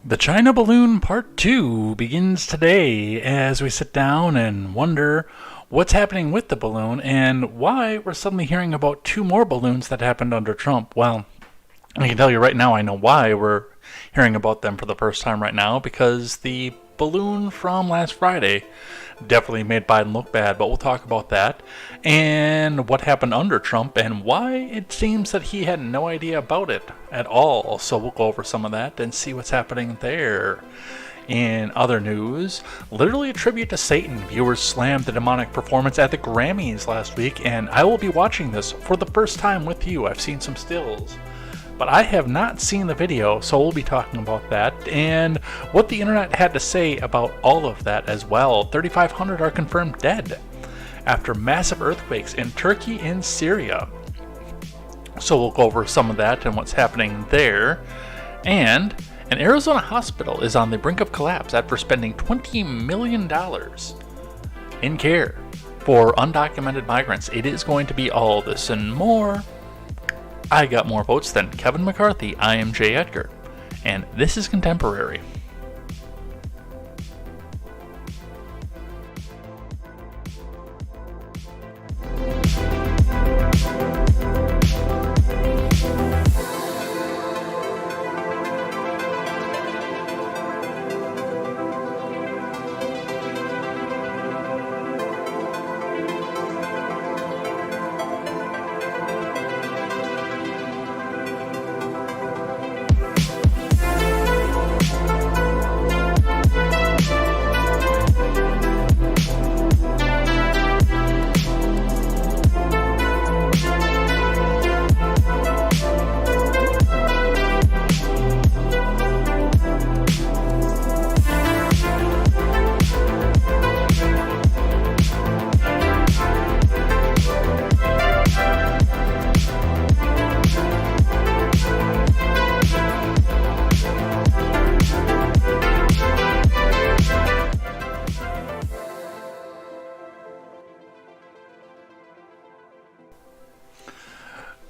The China Balloon Part 2 begins today as we sit down and wonder what's happening with the balloon and why we're suddenly hearing about two more balloons that happened under Trump. Well, I can tell you right now I know why we're hearing about them for the first time right now, because the balloon from last Friday definitely made Biden look bad, but we'll talk about that and what happened under Trump and why it seems that he had no idea about it at all. So we'll go over some of that and see what's happening there. In other news, literally a tribute to Satan. Viewers slammed the demonic performance at the Grammys last week, and I will be watching this for the first time with you. I've seen some stills, but I have not seen the video, so we'll be talking about that and what the internet had to say about all of that as well. 3,500 are confirmed dead after massive earthquakes in Turkey and Syria. So we'll go over some of that and what's happening there. And an Arizona hospital is on the brink of collapse after spending $20 million in care for undocumented migrants. It is going to be all this and more. I got more votes than Kevin McCarthy. I am Jay Edgar, and this is Contemporary.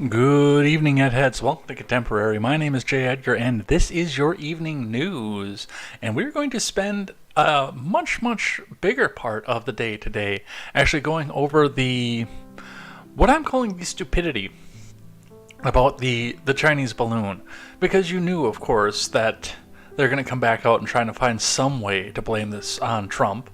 Good evening, Heads. Welcome to Contemporary. My name is Jay Edgar, and this is your evening news. And we're going to spend a much bigger part of the day today actually going over what I'm calling the stupidity about the Chinese balloon. Because you knew, of course, that they're going to come back out and try to find some way to blame this on Trump.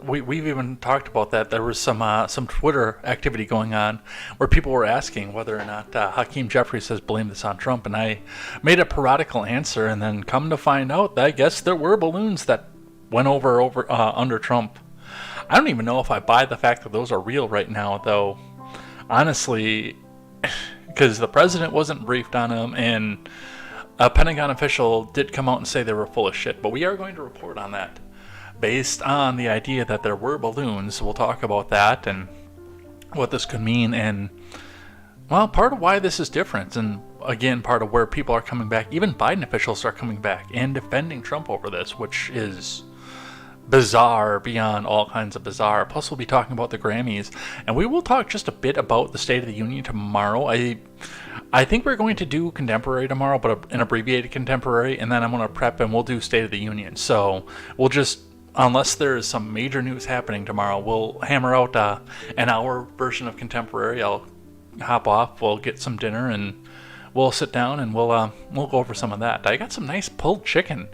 We've even talked about that. There was some Twitter activity going on where people were asking whether or not Hakeem Jeffries has blamed this on Trump, and I made a parodical answer, and then come to find out that I guess there were balloons that went over under Trump. I don't even know if I buy the fact that those are real right now, though, honestly, because the president wasn't briefed on them, and a Pentagon official did come out and say they were full of shit, but we are going to report on that. Based on the idea that there were balloons, we'll talk about that and what this could mean, and, well, part of why this is different, and again, part of where people are coming back. Even Biden officials are coming back and defending Trump over this, which is bizarre beyond all kinds of bizarre. Plus, we'll be talking about the Grammys, and we will talk just a bit about the State of the Union tomorrow. I think we're going to do Contemporary tomorrow, but an abbreviated Contemporary, and then I'm going to prep and we'll do State of the Union. So we'll just, unless there is some major news happening tomorrow, we'll hammer out an hour version of Contemporary. I'll hop off, we'll get some dinner, and we'll sit down and we'll go over some of that. I got some nice pulled chicken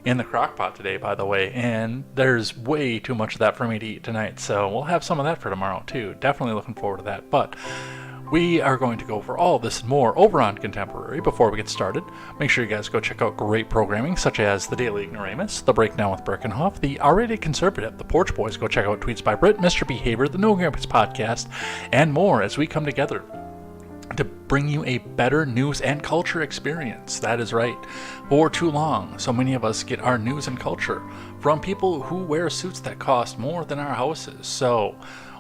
in the crock pot today, by the way, and there's way too much of that for me to eat tonight, so we'll have some of that for tomorrow too. Definitely looking forward to that. But we are going to go over all this and more over on Contemporary. Before we get started, make sure you guys go check out great programming such as The Daily Ignoramus, The Breakdown with Birkenhoff, The R-Rated Conservative, The Porch Boys. Go check out Tweets by Brit, Mr. Behavior, The No Grammys Podcast, and more as we come together to bring you a better news and culture experience. That is right. For too long, so many of us get our news and culture from people who wear suits that cost more than our houses. So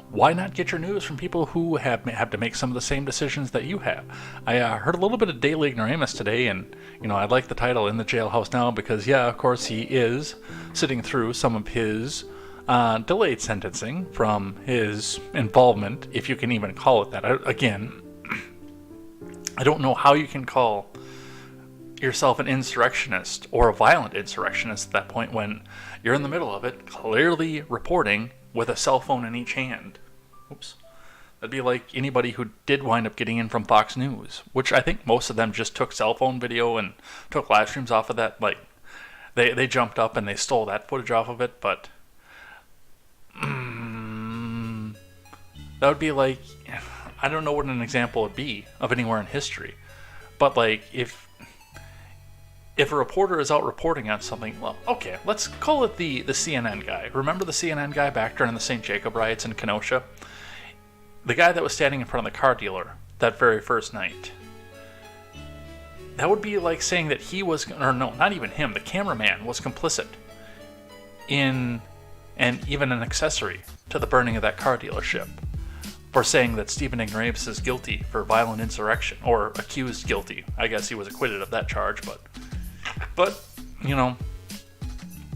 why not get your news from people who have to make some of the same decisions that you have? I heard a little bit of Daily Ignoramus today, and I like the title, In the Jailhouse Now, because yeah, of course he is sitting through some of his delayed sentencing from his involvement, if you can even call it that. Again, I don't know how you can call yourself an insurrectionist or a violent insurrectionist at that point when you're in the middle of it, clearly reporting with a cell phone in each hand. Oops. That'd be like anybody who did wind up getting in from Fox News, which I think most of them just took cell phone video and took live streams off of that. Like, they jumped up and they stole that footage off of it, but that would be like, I don't know what an example would be of anywhere in history, but like if a reporter is out reporting on something, well, okay, let's call it the CNN guy. Remember the CNN guy back during the St. Jacob riots in Kenosha? The guy that was standing in front of the car dealer that very first night. That would be like saying that he was, or no, not even him, the cameraman was complicit in, and even an accessory to the burning of that car dealership, for saying that Stephen Ignoramus is guilty for violent insurrection, or accused guilty. I guess he was acquitted of that charge, but you know,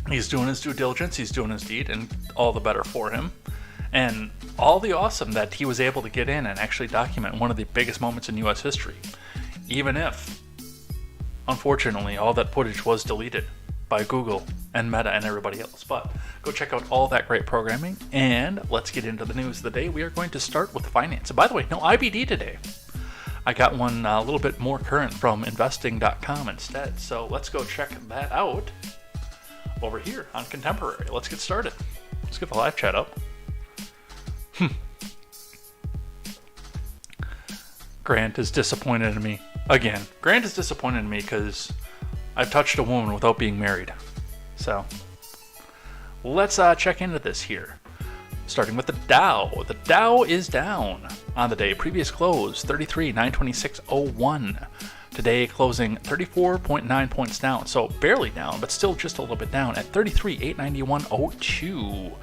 he's doing his due diligence, he's doing his deed, and all the better for him. And all the awesome that he was able to get in and actually document one of the biggest moments in U.S. history, even if, unfortunately, all that footage was deleted by Google and Meta and everybody else. But go check out all that great programming, and let's get into the news of the day. We are going to start with finance. And by the way, no IBD today. I got one a little bit more current from investing.com instead. So let's go check that out over here on Contemporary. Let's get started. Let's get the live chat up. Grant is disappointed in me. Again, Grant is disappointed in me because I've touched a woman without being married. So, let's check into this here. Starting with the Dow. The Dow is down on the day. Previous close, 33,926.01. Today closing 34.9 points down, so barely down, but still just a little bit down at 33,891.02.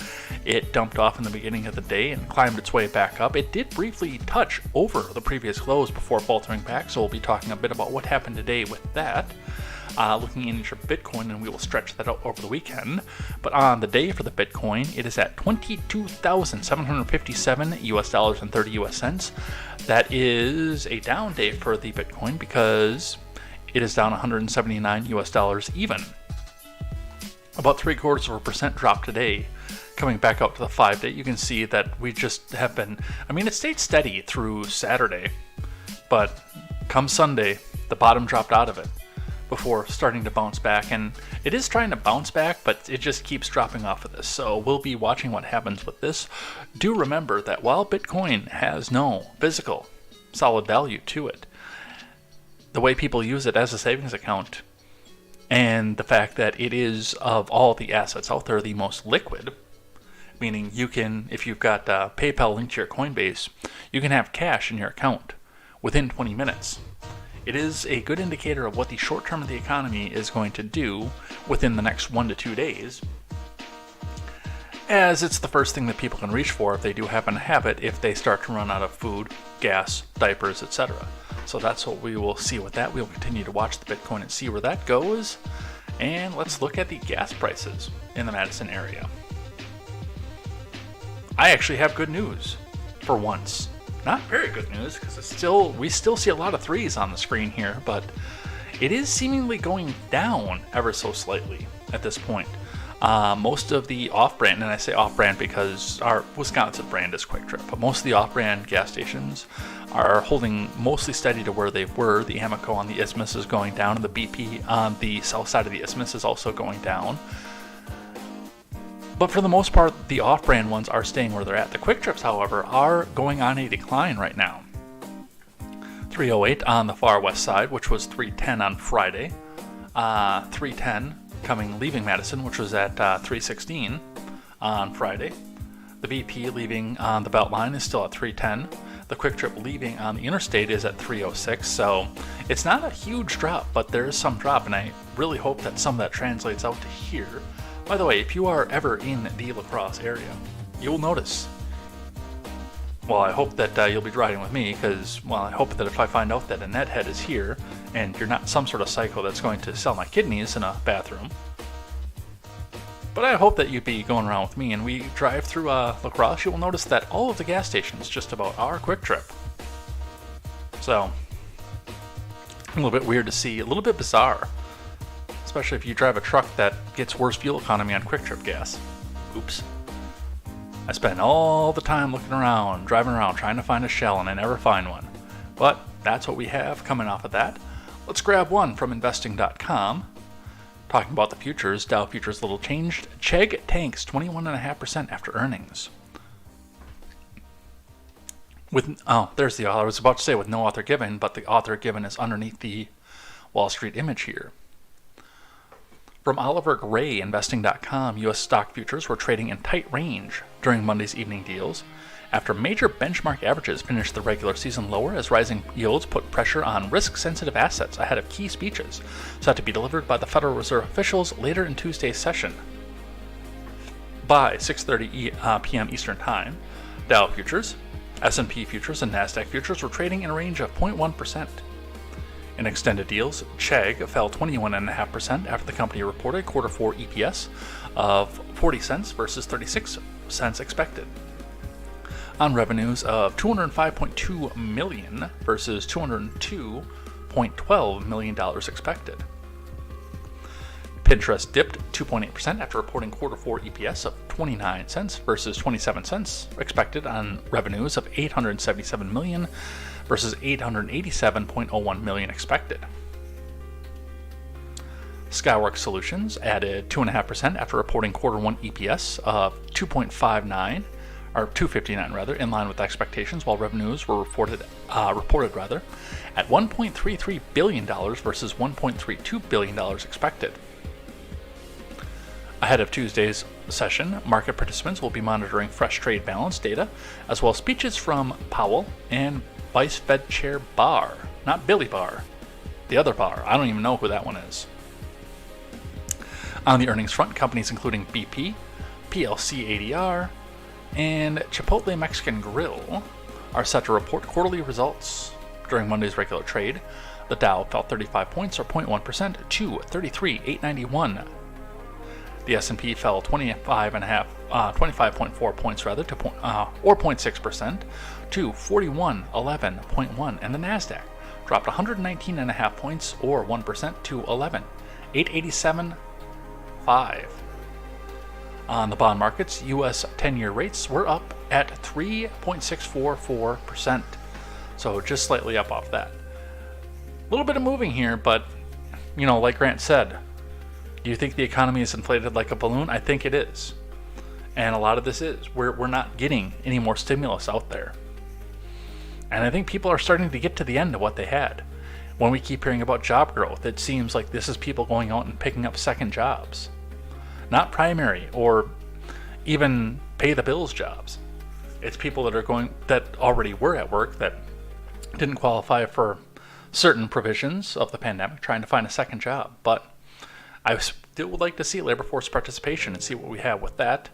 It dumped off in the beginning of the day and climbed its way back up. It did briefly touch over the previous close before faltering back, so we'll be talking a bit about what happened today with that. Looking into Bitcoin, and we will stretch that out over the weekend. But on the day for the Bitcoin, it is at 22,757 US dollars and 30 US cents. That is a down day for the Bitcoin because it is down 179 US dollars even. About 0.75% drop today. Coming back out to the 5-day, you can see that we just have been, I mean, it stayed steady through Saturday, but come Sunday, the bottom dropped out of it before starting to bounce back, and it is trying to bounce back, but it just keeps dropping off of this, so we'll be watching what happens with this. Do remember that while Bitcoin has no physical solid value to it, the way people use it as a savings account, and the fact that it is, of all the assets out there, the most liquid, meaning you can, if you've got PayPal linked to your Coinbase, you can have cash in your account within 20 minutes. It is a good indicator of what the short term of the economy is going to do within the next 1 to 2 days, as it's the first thing that people can reach for if they do happen to have it, if they start to run out of food, gas, diapers, etc. So that's what we will see with that. We'll continue to watch the Bitcoin and see where that goes. And let's look at the gas prices in the Madison area. I actually have good news for once. Not very good news, because we still see a lot of threes on the screen here, but it is seemingly going down ever so slightly at this point. Most of the off-brand, and I say off-brand because our Wisconsin brand is Quick Trip, but most of the off-brand gas stations are holding mostly steady to where they were. The Amoco on the Isthmus is going down, and the BP on the south side of the Isthmus is also going down. But for the most part, the off-brand ones are staying where they're at. The Quick Trips, however, are going on a decline right now. 308 on the far west side, which was 310 on Friday. 310 leaving Madison, which was at 316 on Friday. The BP leaving on the Beltline is still at 310. The Quick Trip leaving on the interstate is at 306. So it's not a huge drop, but there is some drop, and I really hope that some of that translates out to here. By the way, if you are ever in the La Crosse area, you will notice. Well, I hope that you'll be riding with me, because, well, I hope that if I find out that a nethead is here, and you're not some sort of psycho that's going to sell my kidneys in a bathroom, but I hope that you'd be going around with me, and we drive through La Crosse, you will notice that all of the gas stations just about are Quick Trip. So, A little bit weird to see, a little bit bizarre, especially if you drive a truck that gets worse fuel economy on quick trip gas. Oops. I spend all the time looking around, driving around, trying to find a Shell, and I never find one. But that's what we have coming off of that. Let's grab one from investing.com. Talking about the futures, Dow futures little changed. Chegg tanks 21.5% after earnings. There's the author. I was about to say with no author given, but the author given is underneath the Wall Street image here. From Oliver Gray, investing.com, U.S. stock futures were trading in tight range during Monday's evening deals after major benchmark averages finished the regular season lower as rising yields put pressure on risk-sensitive assets ahead of key speeches set to be delivered by the Federal Reserve officials later in Tuesday's session. By 6:30 p.m. Eastern Time, Dow futures, S&P futures, and NASDAQ futures were trading in a range of 0.1%. In extended deals, Chegg fell 21.5% after the company reported quarter 4 EPS of 40 cents versus 36 cents expected, on revenues of $205.2 million versus $202.12 million expected. Pinterest dipped 2.8% after reporting quarter 4 EPS of 29 cents versus 27 cents expected on revenues of $877 million versus $887.01 million expected. Skyworks Solutions added 2.5% after reporting quarter 1 EPS of 2.59 rather, in line with expectations, while revenues were reported at $1.33 billion versus $1.32 billion expected. Ahead of Tuesday's session, market participants will be monitoring fresh trade balance data, as well as speeches from Powell and Vice Fed Chair Barr. Not Billy Barr, the other Barr. I don't even know who that one is. On the earnings front, companies including BP, PLC ADR, and Chipotle Mexican Grill are set to report quarterly results. During Monday's regular trade, the Dow fell 35 points or 0.1% to 33,891. The S&P fell 25.4 points rather, to or 0.6% to 4111.1, and the Nasdaq dropped 119.5 points or 1% to 11,887.5. On the bond markets, U.S. 10-year rates were up at 3.644%, so just slightly up off that. A little bit of moving here, but like Grant said, do you think the economy is inflated like a balloon? I think it is. And a lot of this is. We're not getting any more stimulus out there. And I think people are starting to get to the end of what they had. When we keep hearing about job growth, it seems like this is people going out and picking up second jobs. Not primary or even pay the bills jobs. It's people that already were at work that didn't qualify for certain provisions of the pandemic, trying to find a second job. But I still would like to see labor force participation and see what we have with that.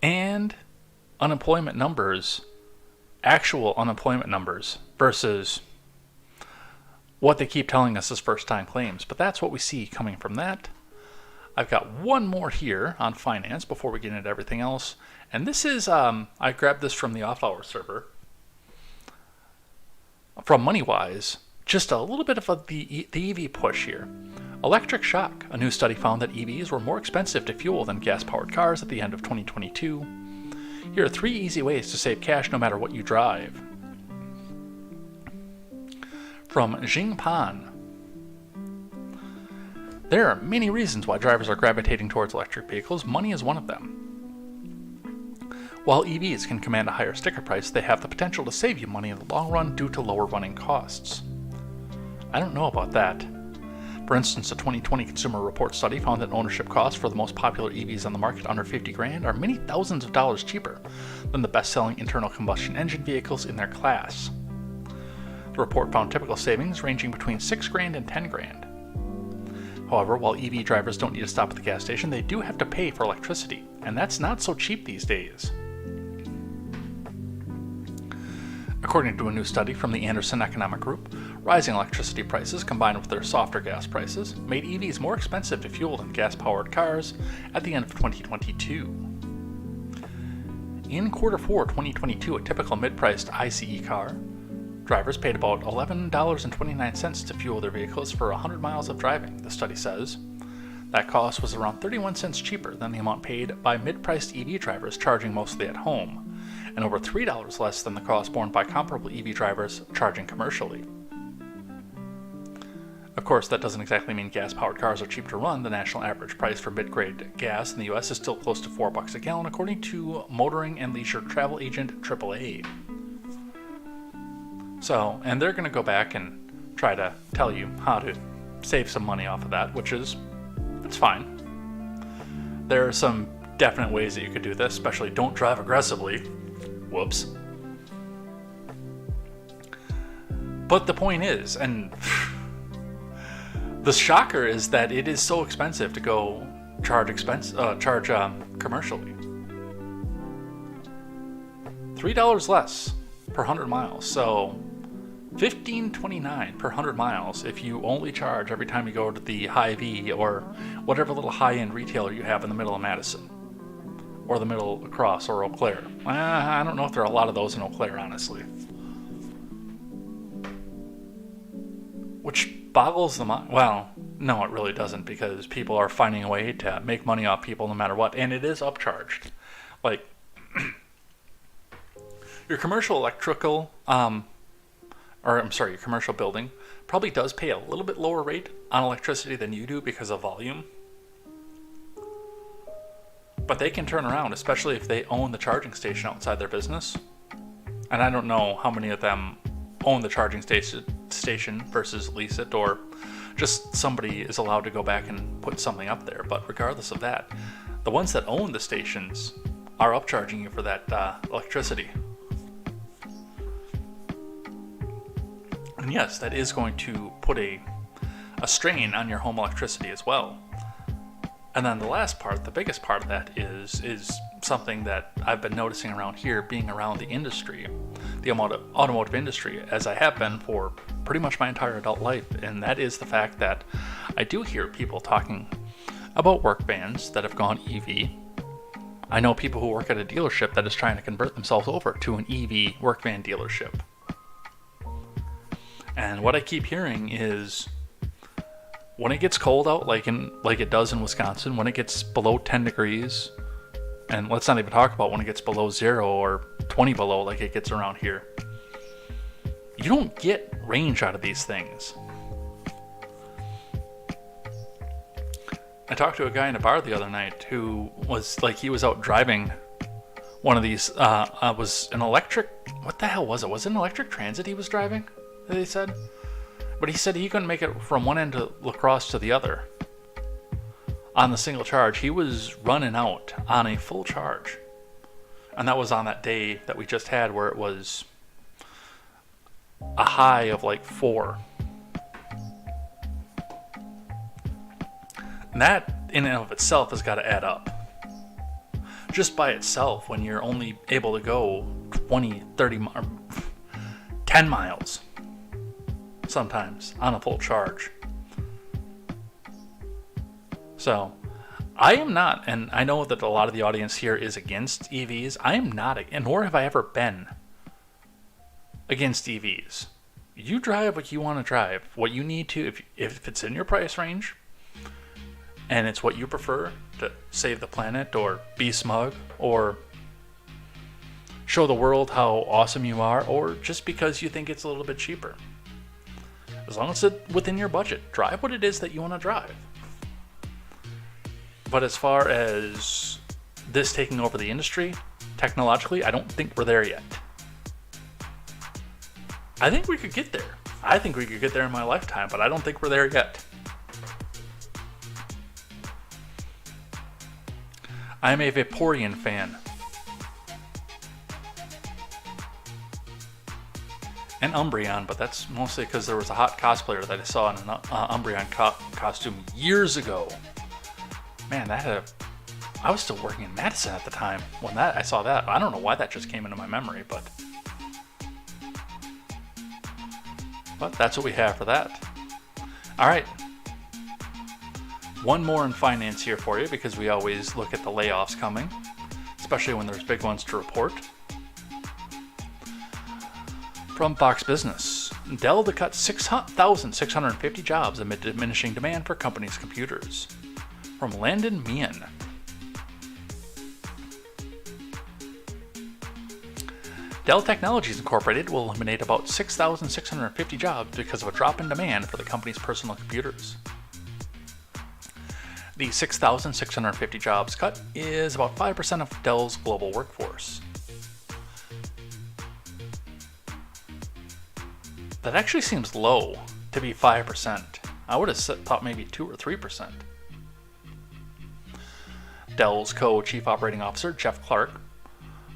And unemployment numbers, actual unemployment numbers, versus what they keep telling us as first-time claims. But that's what we see coming from that. I've got one more here on finance before we get into everything else. And this is, I grabbed this from the off-hour server. From MoneyWise, just a little bit of the EV push here. Electric shock. A new study found that EVs were more expensive to fuel than gas-powered cars at the end of 2022. Here are 3 easy ways to save cash no matter what you drive. From Jing Pan. There are many reasons why drivers are gravitating towards electric vehicles. Money is one of them. While EVs can command a higher sticker price, they have the potential to save you money in the long run due to lower running costs. I don't know about that. For instance, a 2020 Consumer Reports study found that ownership costs for the most popular EVs on the market under $50,000 are many thousands of dollars cheaper than the best-selling internal combustion engine vehicles in their class. The report found typical savings ranging between $6,000 and $10,000. However, while EV drivers don't need to stop at the gas station, they do have to pay for electricity, and that's not so cheap these days. According to a new study from the Anderson Economic Group, rising electricity prices combined with their softer gas prices made EVs more expensive to fuel than gas-powered cars at the end of 2022. In quarter 4 2022, a typical mid-priced ICE car Drivers paid about $11.29 to fuel their vehicles for 100 miles of driving, the study says. That cost was around 31 cents cheaper than the amount paid by mid-priced EV drivers charging mostly at home, and over $3 less than the cost borne by comparable EV drivers charging commercially. Of course, that doesn't exactly mean gas-powered cars are cheap to run. The national average price for mid-grade gas in the U.S. is still close to $4 a gallon, according to motoring and leisure travel agent AAA. So, and they're going to go back and try to tell you how to save some money off of that, which is, it's fine. There are some definite ways that you could do this, especially don't drive aggressively. Whoops. But the point is, and the shocker is that it is so expensive to go charge commercially. $3 less per 100 miles, so $15.29 per 100 miles if you only charge every time you go to the Hy-Vee or whatever little high-end retailer you have in the middle of Madison, or the middle across, or Eau Claire. I don't know if there are a lot of those in Eau Claire, honestly. Which boggles the mind. Well, no, it really doesn't, because people are finding a way to make money off people no matter what, and it is upcharged. Like, your commercial electrical, your commercial building probably does pay a little bit lower rate on electricity than you do because of volume. But they can turn around, especially if they own the charging station outside their business. And I don't know how many of them own the charging station versus lease it, or just somebody is allowed to go back and put something up there. But regardless of that, the ones that own the stations are upcharging you for that electricity. And yes, that is going to put a strain on your home electricity as well. And then the last part, the biggest part of that is something that I've been noticing around here, being around the industry, the automotive industry, as I have been for pretty much my entire adult life. And that is the fact that I do hear people talking about work vans that have gone EV. I know people who work at a dealership that is trying to convert themselves over to an EV work van dealership. And what I keep hearing is, when it gets cold out, like it does in Wisconsin, when it gets below 10 degrees, and let's not even talk about when it gets below 0 or 20 below like it gets around here, you don't get range out of these things. I talked to a guy in a bar the other night who was like, he was out driving one of these, was an electric, what the hell was it? Was it an electric transit he was driving, that he said? But he said he couldn't make it from one end of La Crosse to the other on the single charge. He was running out on a full charge. And that was on that day that we just had where it was a high of like 4. And that in and of itself has got to add up. Just by itself, when you're only able to go 20, 30, 10 miles sometimes on a full charge. So I am not, and I know that a lot of the audience here is against EVs. I am not, and nor have I ever been against EVs. You drive what you want to drive, what you need to, if it's in your price range, and it's what you prefer to save the planet or be smug or show the world how awesome you are, or just because you think it's a little bit cheaper. As long as it's within your budget, drive what it is that you want to drive. But as far as this taking over the industry, technologically, I don't think we're there yet. I think we could get there. I think we could get there in my lifetime, but I don't think we're there yet. I am a Vaporeon fan. And Umbreon, but that's mostly because there was a hot cosplayer that I saw in an Umbreon costume years ago. Man, I was still working in Madison at the time when I saw that. I don't know why that just came into my memory, but that's what we have for that. All right. One more in finance here for you, because we always look at the layoffs coming, especially when there's big ones to report. From Fox Business, Dell to cut 6,650 jobs amid diminishing demand for company's computers. From Landon Meehan, Dell Technologies Incorporated will eliminate about 6,650 jobs because of a drop in demand for the company's personal computers. The 6,650 jobs cut is about 5% of Dell's global workforce. That actually seems low to be 5%. I would have thought maybe 2 or 3%. Dell's co-chief operating officer, Jeff Clark,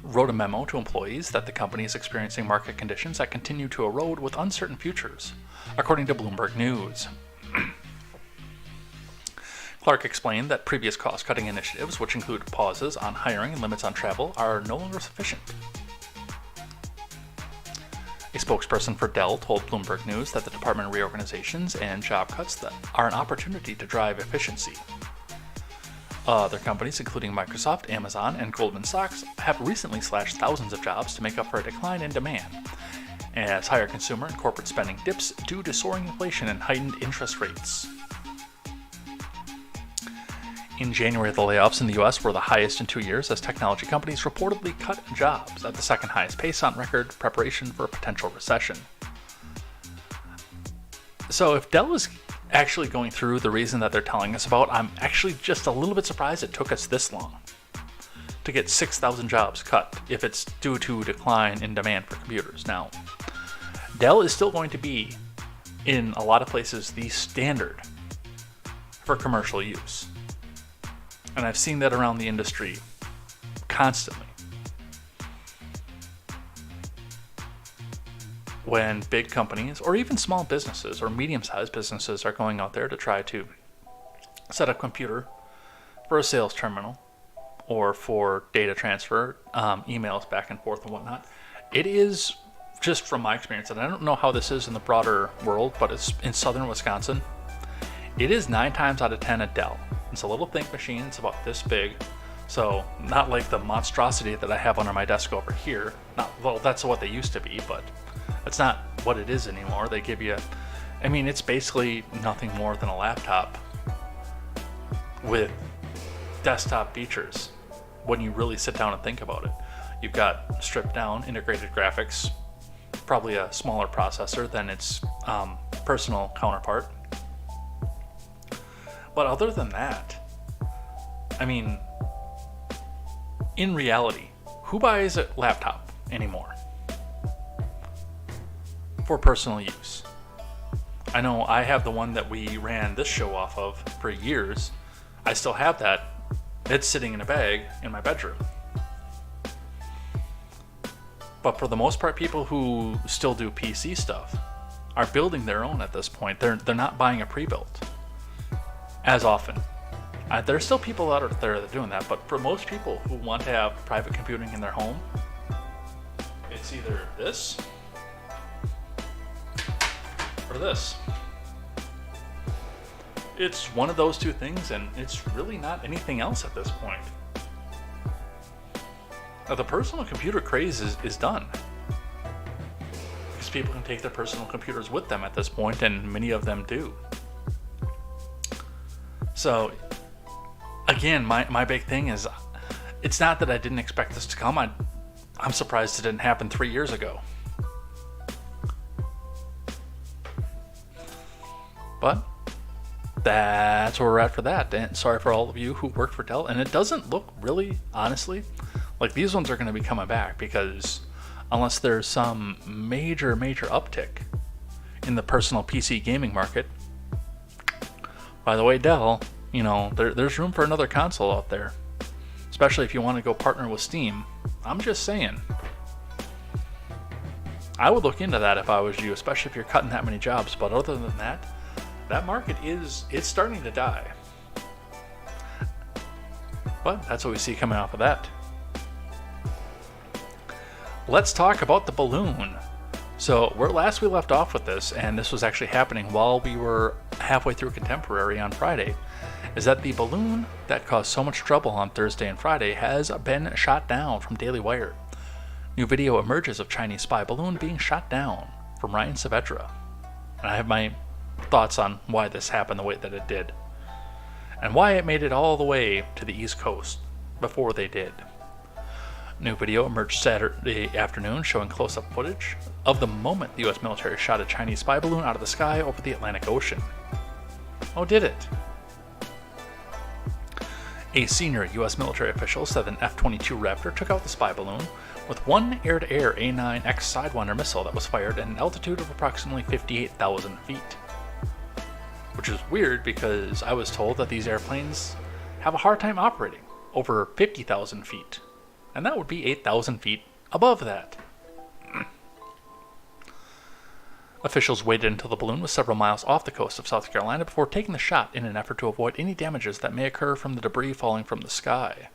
wrote a memo to employees that the company is experiencing market conditions that continue to erode with uncertain futures, according to Bloomberg News. Clark explained that previous cost-cutting initiatives, which include pauses on hiring and limits on travel, are no longer sufficient. A spokesperson for Dell told Bloomberg News that the department reorganizations and job cuts are an opportunity to drive efficiency. Other companies, including Microsoft, Amazon, and Goldman Sachs, have recently slashed thousands of jobs to make up for a decline in demand, as higher consumer and corporate spending dips due to soaring inflation and heightened interest rates. In January, the layoffs in the U.S. were the highest in 2 years as technology companies reportedly cut jobs at the second highest pace on record, preparation for a potential recession. So if Dell is actually going through the reason that they're telling us about, I'm actually just a little bit surprised it took us this long to get 6,000 jobs cut if it's due to a decline in demand for computers. Now, Dell is still going to be, in a lot of places, the standard for commercial use. And I've seen that around the industry constantly. When big companies, or even small businesses, or medium-sized businesses are going out there to try to set up a computer for a sales terminal, or for data transfer, emails back and forth and whatnot, it is, just from my experience, and I don't know how this is in the broader world, but it's in southern Wisconsin, it is 9 times out of 10 a Dell. It's a little think machine, it's about this big, so not like the monstrosity that I have under my desk over here. Well, that's what they used to be, but that's not what it is anymore. They give you, it's basically nothing more than a laptop with desktop features when you really sit down and think about it. You've got stripped down integrated graphics, probably a smaller processor than its personal counterpart. But other than that, in reality, who buys a laptop anymore for personal use? I know I have the one that we ran this show off of for years. I still have that. It's sitting in a bag in my bedroom. But for the most part, people who still do PC stuff are building their own at this point. They're not buying a pre-built as often. There's still people out there that are doing that, but for most people who want to have private computing in their home, it's either this or this. It's one of those two things, and it's really not anything else at this point. Now, the personal computer craze is done, because people can take their personal computers with them at this point, and many of them do. So, again, my big thing is, it's not that I didn't expect this to come. I'm surprised it didn't happen 3 years ago. But that's where we're at for that. And sorry for all of you who worked for Dell. And it doesn't look really, honestly, like these ones are going to be coming back, because unless there's some major uptick in the personal PC gaming market, by the way, Dell, there's room for another console out there, especially if you want to go partner with Steam. I'm just saying, I would look into that if I was you, especially if you're cutting that many jobs. But other than that, that market it's starting to die. But that's what we see coming off of that. Let's talk about the balloon. So where last we left off with this, and this was actually happening while we were halfway through Contemporary on Friday, is that the balloon that caused so much trouble on Thursday and Friday has been shot down from Daily Wire. New video emerges of Chinese spy balloon being shot down, from Ryan Saavedra. And I have my thoughts on why this happened the way that it did, and why it made it all the way to the East Coast before they did. New video emerged Saturday afternoon showing close-up footage of the moment the U.S. military shot a Chinese spy balloon out of the sky over the Atlantic Ocean. Oh, did it? A senior U.S. military official said an F-22 Raptor took out the spy balloon with one air-to-air A-9X Sidewinder missile that was fired at an altitude of approximately 58,000 feet. Which is weird because I was told that these airplanes have a hard time operating over 50,000 feet. And that would be 8,000 feet above that. Officials waited until the balloon was several miles off the coast of South Carolina before taking the shot in an effort to avoid any damages that may occur from the debris falling from the sky.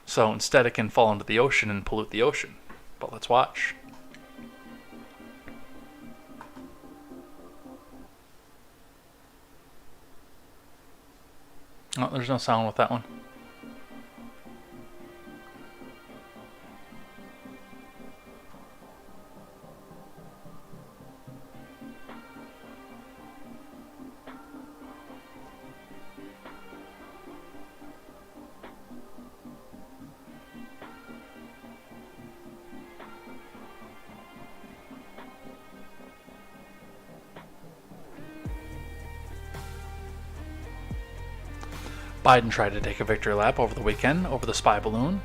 So instead it can fall into the ocean and pollute the ocean. But let's watch. Oh, there's no sound with that one. Biden tried to take a victory lap over the weekend over the spy balloon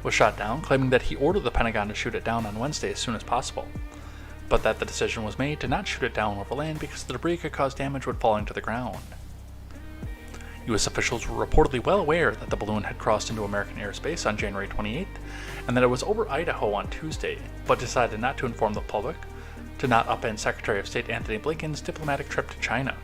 was shot down, claiming that he ordered the Pentagon to shoot it down on Wednesday as soon as possible, but that the decision was made to not shoot it down over land because the debris could cause damage when falling to the ground. U.S. officials were reportedly well aware that the balloon had crossed into American airspace on January 28th and that it was over Idaho on Tuesday, but decided not to inform the public to not upend Secretary of State Antony Blinken's diplomatic trip to China.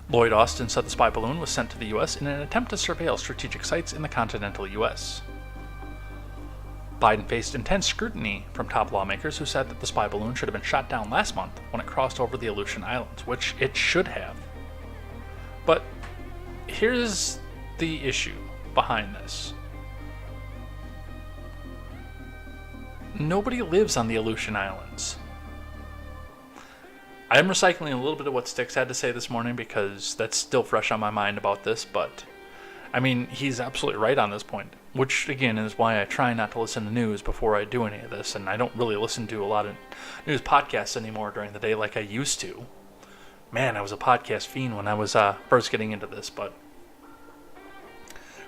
Lloyd Austin said the spy balloon was sent to the U.S. in an attempt to surveil strategic sites in the continental U.S. Biden faced intense scrutiny from top lawmakers who said that the spy balloon should have been shot down last month when it crossed over the Aleutian Islands, which it should have. But here's the issue behind this. Nobody lives on the Aleutian Islands. I'm recycling a little bit of what Styx had to say this morning because that's still fresh on my mind about this, but I mean, he's absolutely right on this point, which again is why I try not to listen to news before I do any of this, and I don't really listen to a lot of news podcasts anymore during the day like I used to. Man, I was a podcast fiend when I was first getting into this, but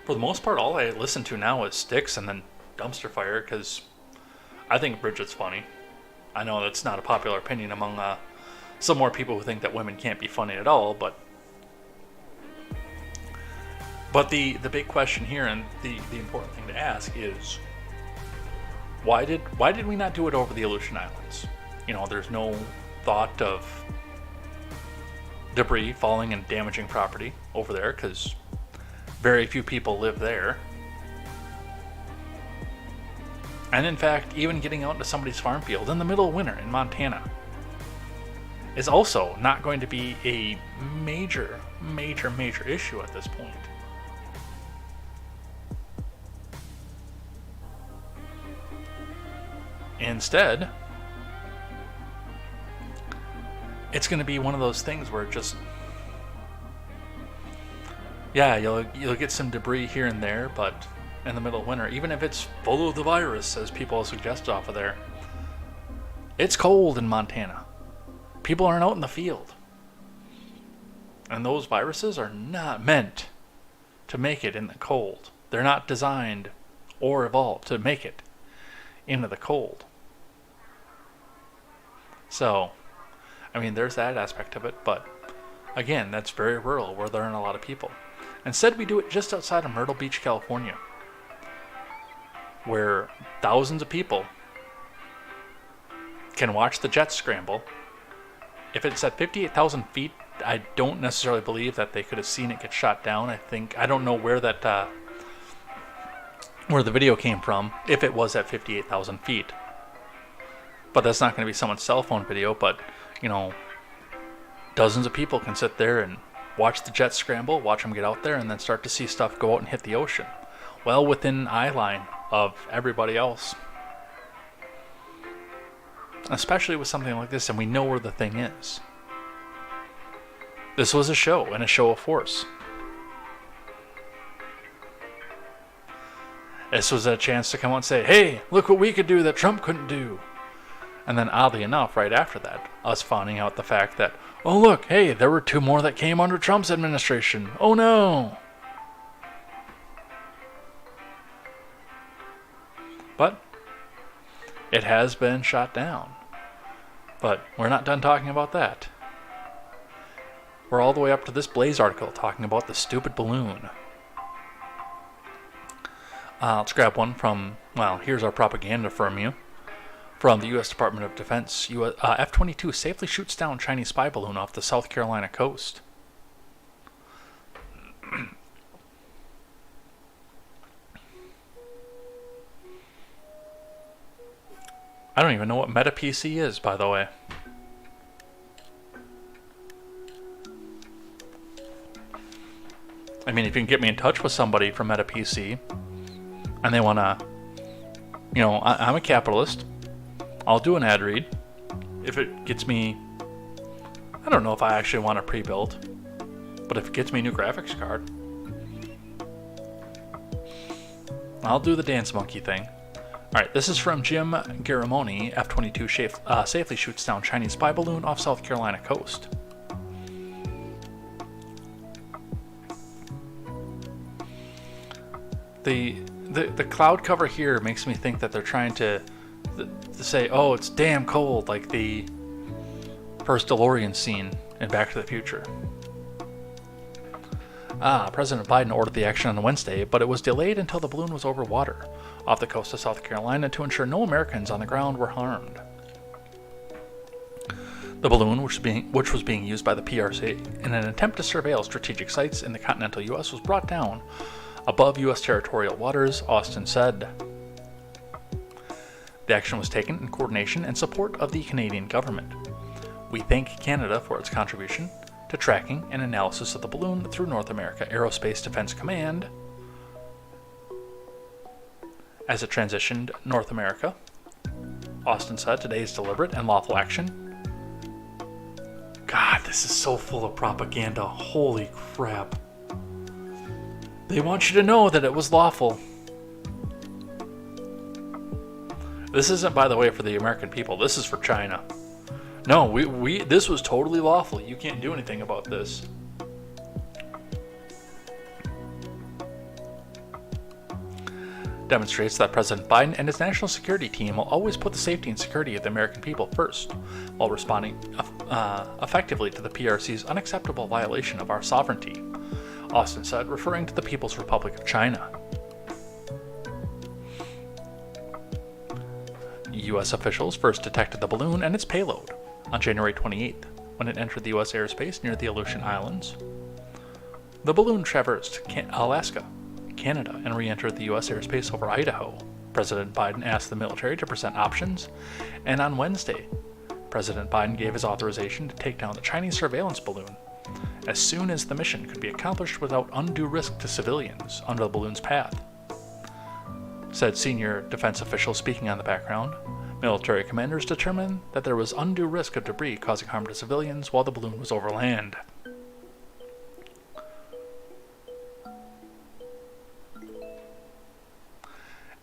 for the most part, all I listen to now is Styx and then Dumpster Fire because I think Bridget's funny. I know that's not a popular opinion among some more people who think that women can't be funny at all, but the big question here and the important thing to ask is why did we not do it over the Aleutian Islands? You know, there's no thought of debris falling and damaging property over there because very few people live there. And in fact, even getting out into somebody's farm field in the middle of winter in Montana is also not going to be a major issue at this point. Instead, it's going to be one of those things where it just, yeah, you'll get some debris here and there, but in the middle of winter, even if it's full of the virus, as people suggest off of there, it's cold in Montana. People aren't out in the field. And those viruses are not meant to make it in the cold. They're not designed or evolved to make it into the cold. So, I mean, there's that aspect of it, but again, that's very rural where there aren't a lot of people. Instead, we do it just outside of Myrtle Beach, California, where thousands of people can watch the jets scramble. If it's at 58,000 feet, I don't necessarily believe that they could have seen it get shot down. I don't know where that where the video came from, if it was at 58,000 feet. But that's not going to be someone's cell phone video, but, you know, dozens of people can sit there and watch the jets scramble, watch them get out there, and then start to see stuff go out and hit the ocean. well within eye line of everybody else. Especially with something like this, and we know where the thing is. This was a show, and a show of force. This was a chance to come out and say, hey, look what we could do that Trump couldn't do. And then oddly enough, right after that, us finding out the fact that, oh look, hey, there were 2 more that came under Trump's administration. Oh no. But it has been shot down. But we're not done talking about that. We're all the way up to this Blaze article talking about the stupid balloon. Let's grab one from, well, here's our propaganda from you. From the U.S. Department of Defense, F-22 safely shoots down Chinese spy balloon off the South Carolina coast. I don't even know what MetaPC is, by the way. I mean, if you can get me in touch with somebody from MetaPC, and they want to, you know, I'm a capitalist. I'll do an ad read. If it gets me, I don't know if I actually want a pre-built, but if it gets me a new graphics card, I'll do the dance monkey thing. Alright, this is from Jim Garamoni. F-22 safely shoots down Chinese spy balloon off South Carolina coast. The cloud cover here makes me think that they're trying to say, oh, it's damn cold, like the first DeLorean scene in Back to the Future. President Biden ordered the action on Wednesday, but it was delayed until the balloon was over water off the coast of South Carolina to ensure no Americans on the ground were harmed. The balloon, which was being used by the PRC in an attempt to surveil strategic sites in the continental U.S., was brought down above U.S. territorial waters, Austin said. The action was taken in coordination and support of the Canadian government. We thank Canada for its contribution to tracking and analysis of the balloon through North America Aerospace Defense Command as it transitioned North America. Austin said today's deliberate and lawful action. God, this is so full of propaganda. Holy crap. They want you to know that it was lawful. This isn't, by the way, for the American people. This is for China. No, this was totally lawful. You can't do anything about this. Demonstrates that President Biden and his national security team will always put the safety and security of the American people first, while responding effectively to the PRC's unacceptable violation of our sovereignty, Austin said, referring to the People's Republic of China. U.S. officials first detected the balloon and its payload on January 28th, when it entered the U.S. airspace near the Aleutian Islands. The balloon traversed Alaska, Canada, and re-entered the U.S. airspace over Idaho. President Biden asked the military to present options, and on Wednesday, President Biden gave his authorization to take down the Chinese surveillance balloon as soon as the mission could be accomplished without undue risk to civilians under the balloon's path, said senior defense officials speaking on the background. Military commanders determined that there was undue risk of debris causing harm to civilians while the balloon was over land.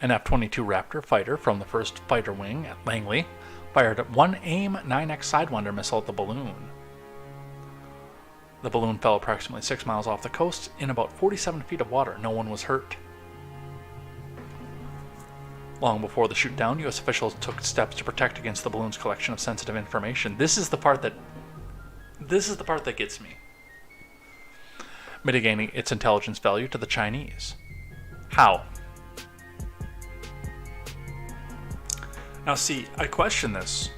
An F-22 Raptor fighter from the 1st Fighter Wing at Langley fired one AIM-9X Sidewinder missile at the balloon. The balloon fell approximately 6 miles off the coast in about 47 feet of water. No one was hurt. Long before the shoot-down, U.S. officials took steps to protect against the balloon's collection of sensitive information. This is the part that gets me. Mitigating its intelligence value to the Chinese. How? Now see, I question this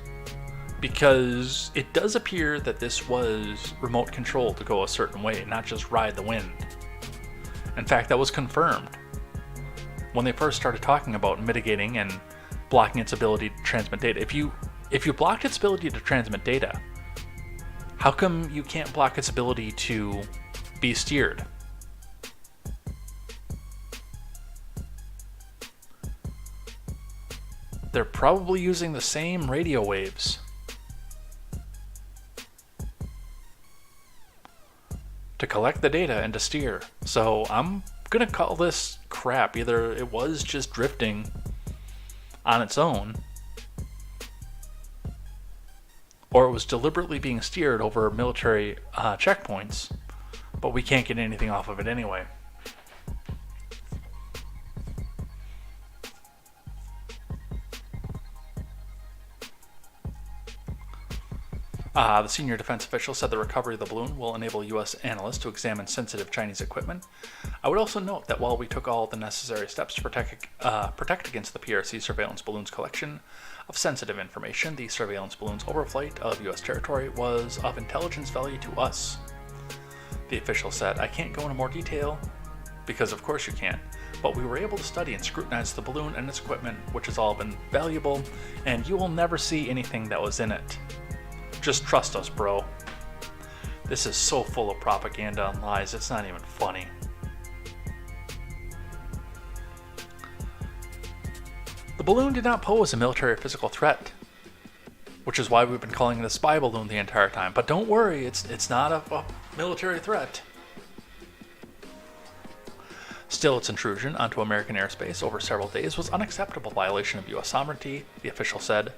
because it does appear that this was remote control to go a certain way, not just ride the wind. In fact, that was confirmed when they first started talking about mitigating and blocking its ability to transmit data. If you blocked its ability to transmit data, how come you can't block its ability to be steered? They're probably using the same radio waves to collect the data and to steer. So I'm gonna call this crap. Either it was just drifting on its own, or it was deliberately being steered over military checkpoints, but we can't get anything off of it anyway. The senior defense official said the recovery of the balloon will enable U.S. analysts to examine sensitive Chinese equipment. I would also note that while we took all the necessary steps to protect against the PRC surveillance balloon's collection of sensitive information, the surveillance balloon's overflight of U.S. territory was of intelligence value to us. The official said, "I can't go into more detail, because of course you can't, but we were able to study and scrutinize the balloon and its equipment, which has all been valuable, and you will never see anything that was in it. Just trust us, bro." This is so full of propaganda and lies, it's not even funny. The balloon did not pose a military or physical threat, which is why we've been calling it a spy balloon the entire time. But don't worry, it's not a military threat. Still, its intrusion onto American airspace over several days was unacceptable violation of U.S. sovereignty, the official said.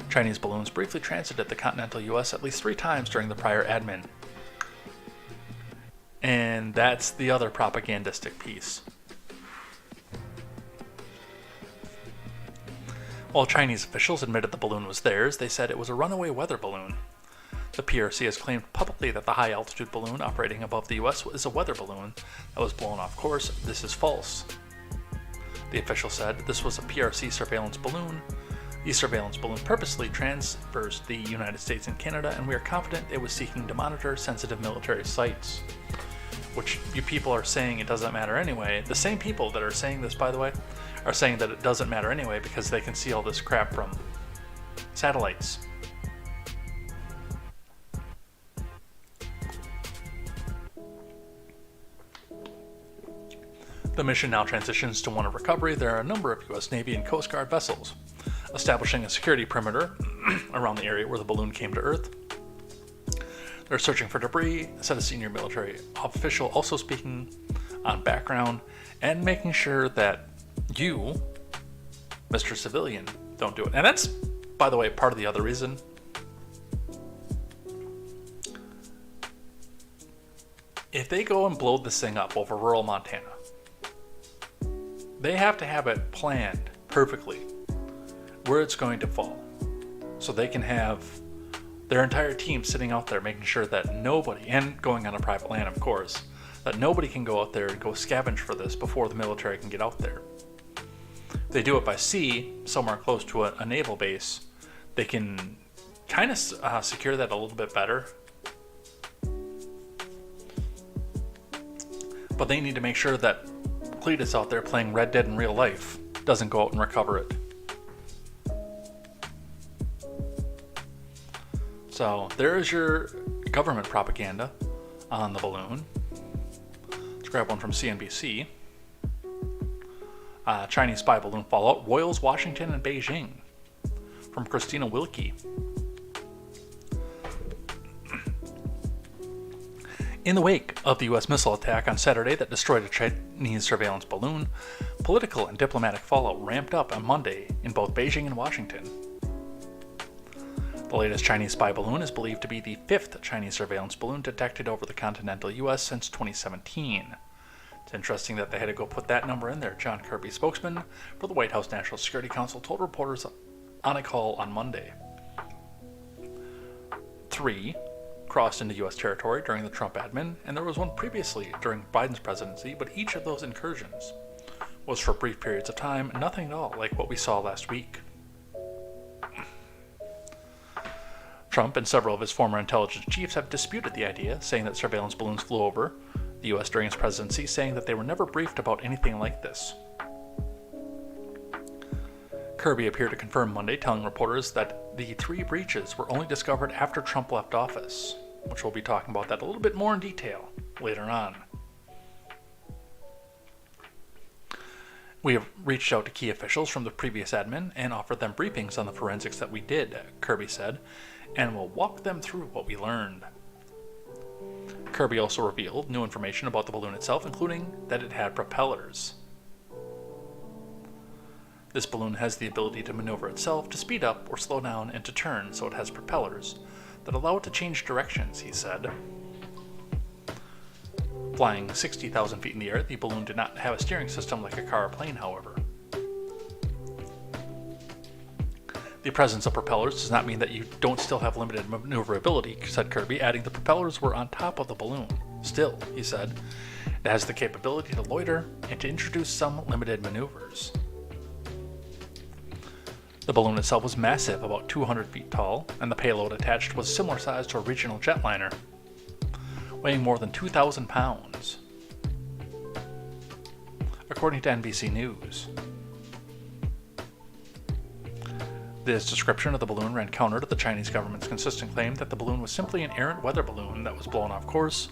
Chinese balloons briefly transited the continental U.S. at least 3 times during the prior admin. And that's the other propagandistic piece. While Chinese officials admitted the balloon was theirs, they said it was a runaway weather balloon. The PRC has claimed publicly that the high-altitude balloon operating above the U.S. is a weather balloon that was blown off course. This is false. The official said this was a PRC surveillance balloon. The surveillance balloon purposely traversed the United States and Canada, and we are confident it was seeking to monitor sensitive military sites. Which you people are saying it doesn't matter anyway. The same people that are saying this, by the way, are saying that it doesn't matter anyway because they can see all this crap from satellites. The mission now transitions to one of recovery. There are a number of U.S. Navy and Coast Guard vessels establishing a security perimeter around the area where the balloon came to Earth. They're searching for debris, said a senior military official, also speaking on background and making sure that you, Mr. Civilian, don't do it. And that's, by the way, part of the other reason. If they go and blow this thing up over rural Montana, they have to have it planned perfectly where it's going to fall, so they can have their entire team sitting out there making sure that nobody, and going on a private land of course, that nobody can go out there and go scavenge for this before the military can get out there. If they do it by sea, somewhere close to a naval base, they can kind of secure that a little bit better. But they need to make sure that Cletus out there playing Red Dead in real life doesn't go out and recover it. So there's your government propaganda on the balloon. Let's grab one from CNBC. Chinese spy balloon fallout roils Washington and Beijing, from Christina Wilkie. In the wake of the U.S. missile attack on Saturday that destroyed a Chinese surveillance balloon, political and diplomatic fallout ramped up on Monday in both Beijing and Washington. The latest Chinese spy balloon is believed to be the 5th Chinese surveillance balloon detected over the continental U.S. since 2017. It's interesting that they had to go put that number in there. John Kirby, spokesman for the White House National Security Council, told reporters on a call on Monday. 3 crossed into U.S. territory during the Trump admin, and there was one previously during Biden's presidency, but each of those incursions was for brief periods of time, nothing at all like what we saw last week. Trump and several of his former intelligence chiefs have disputed the idea, saying that surveillance balloons flew over the U.S. during his presidency, saying that they were never briefed about anything like this. Kirby appeared to confirm Monday, telling reporters that the 3 breaches were only discovered after Trump left office, which we'll be talking about that a little bit more in detail later on. We have reached out to key officials from the previous admin and offered them briefings on the forensics that we did, Kirby said, and we'll walk them through what we learned. Kirby also revealed new information about the balloon itself, including that it had propellers. This balloon has the ability to maneuver itself, to speed up or slow down, and to turn, so it has propellers that allow it to change directions, he said. Flying 60,000 feet in the air, the balloon did not have a steering system like a car or plane, however. The presence of propellers does not mean that you don't still have limited maneuverability, said Kirby, adding the propellers were on top of the balloon. Still, he said, it has the capability to loiter and to introduce some limited maneuvers. The balloon itself was massive, about 200 feet tall, and the payload attached was similar size to a regional jetliner, weighing more than 2,000 pounds, according to NBC News. This description of the balloon ran counter to the Chinese government's consistent claim that the balloon was simply an errant weather balloon that was blown off course,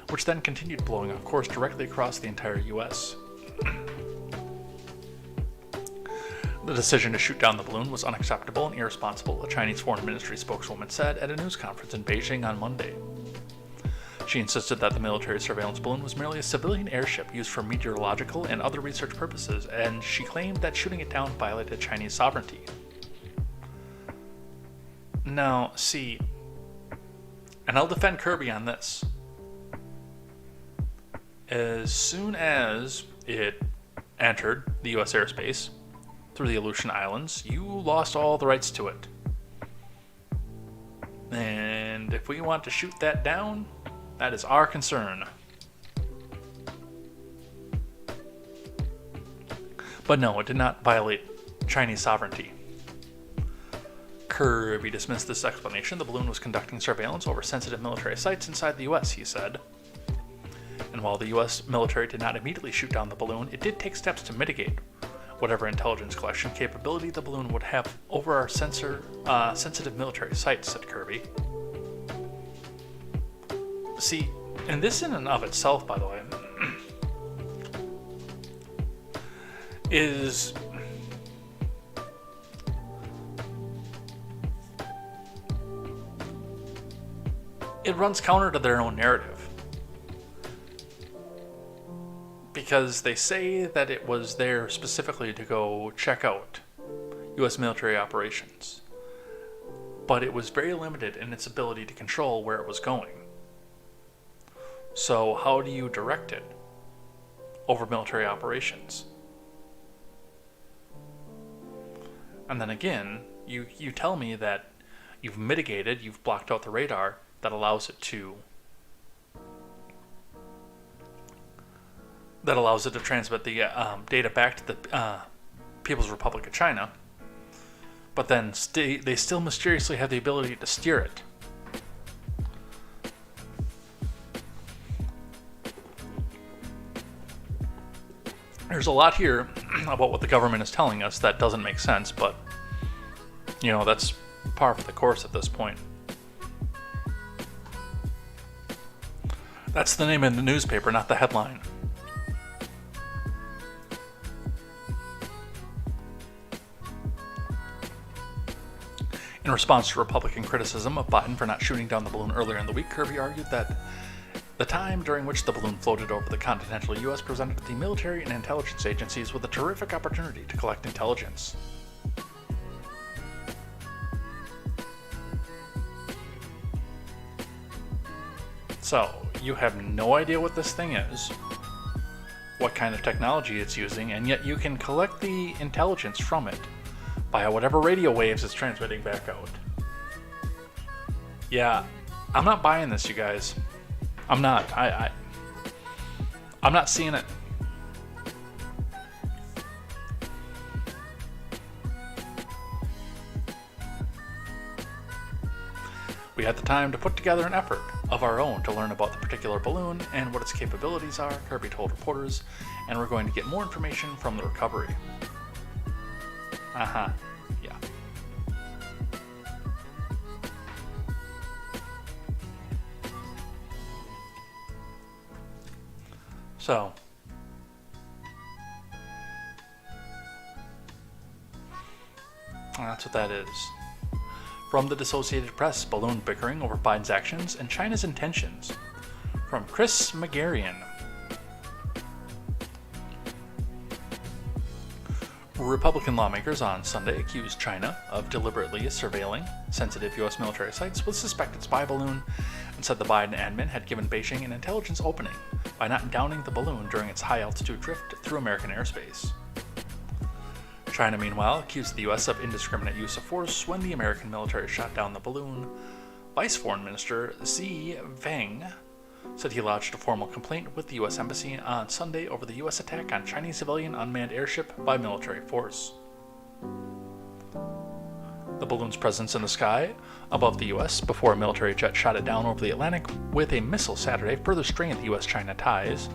which then continued blowing off course directly across the entire U.S. The decision to shoot down the balloon was unacceptable and irresponsible, a Chinese Foreign Ministry spokeswoman said at a news conference in Beijing on Monday. She insisted that the military surveillance balloon was merely a civilian airship used for meteorological and other research purposes, and she claimed that shooting it down violated Chinese sovereignty. Now, see, and I'll defend Kirby on this. As soon as it entered the U.S. airspace through the Aleutian Islands, you lost all the rights to it. And if we want to shoot that down, that is our concern. But no, it did not violate Chinese sovereignty. Kirby dismissed this explanation. The balloon was conducting surveillance over sensitive military sites inside the U.S., he said. And while the U.S. military did not immediately shoot down the balloon, it did take steps to mitigate whatever intelligence collection capability the balloon would have over our sensitive military sites, said Kirby. See, and this in and of itself, by the way, is it runs counter to their own narrative. Because they say that it was there specifically to go check out U.S. military operations. But it was very limited in its ability to control where it was going. So how do you direct it over military operations? And then again, you tell me that you've mitigated, you've blocked out the radar that allows it to transmit the data back to the People's Republic of China, but then they still mysteriously have the ability to steer it. There's a lot here about what the government is telling us that doesn't make sense, but that's par for the course at this point. That's the name of the newspaper, not the headline. In response to Republican criticism of Biden for not shooting down the balloon earlier in the week, Kirby argued that the time during which the balloon floated over the continental U.S. presented the military and intelligence agencies with a terrific opportunity to collect intelligence. So, you have no idea what this thing is, what kind of technology it's using, and yet you can collect the intelligence from it by whatever radio waves it's transmitting back out. Yeah, I'm not buying this, you guys. I'm not. I'm not seeing it. We had the time to put together an effort of our own to learn about the particular balloon and what its capabilities are, Kirby told reporters, and we're going to get more information from the recovery. Yeah. So, That's what that is. From the Associated Press, balloon bickering over Biden's actions and China's intentions. From Chris Magarian. Republican lawmakers on Sunday accused China of deliberately surveilling sensitive U.S. military sites with suspected spy balloon and said the Biden admin had given Beijing an intelligence opening by not downing the balloon during its high-altitude drift through American airspace. China, meanwhile, accused the U.S. of indiscriminate use of force when the American military shot down the balloon. Vice Foreign Minister Xi Wang said he lodged a formal complaint with the U.S. Embassy on Sunday over the U.S. attack on Chinese civilian unmanned airship by military force. The balloon's presence in the sky above the U.S. before a military jet shot it down over the Atlantic with a missile Saturday further strained the U.S.-China ties.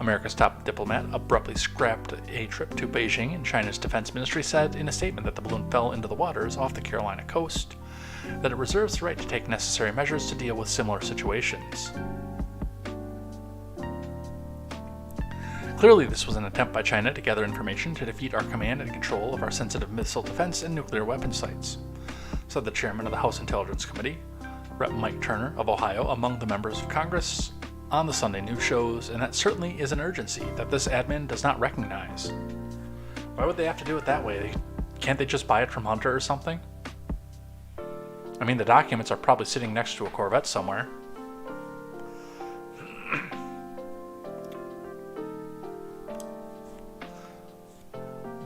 America's top diplomat abruptly scrapped a trip to Beijing, and China's defense ministry said in a statement that the balloon fell into the waters off the Carolina coast, that it reserves the right to take necessary measures to deal with similar situations. Clearly, this was an attempt by China to gather information to defeat our command and control of our sensitive missile defense and nuclear weapon sites, said the chairman of the House Intelligence Committee, Rep. Mike Turner of Ohio, among the members of Congress on the Sunday news shows, and that certainly is an urgency that this admin does not recognize. Why would they have to do it that way? Can't they just buy it from Hunter or something? I mean, the documents are probably sitting next to a Corvette somewhere.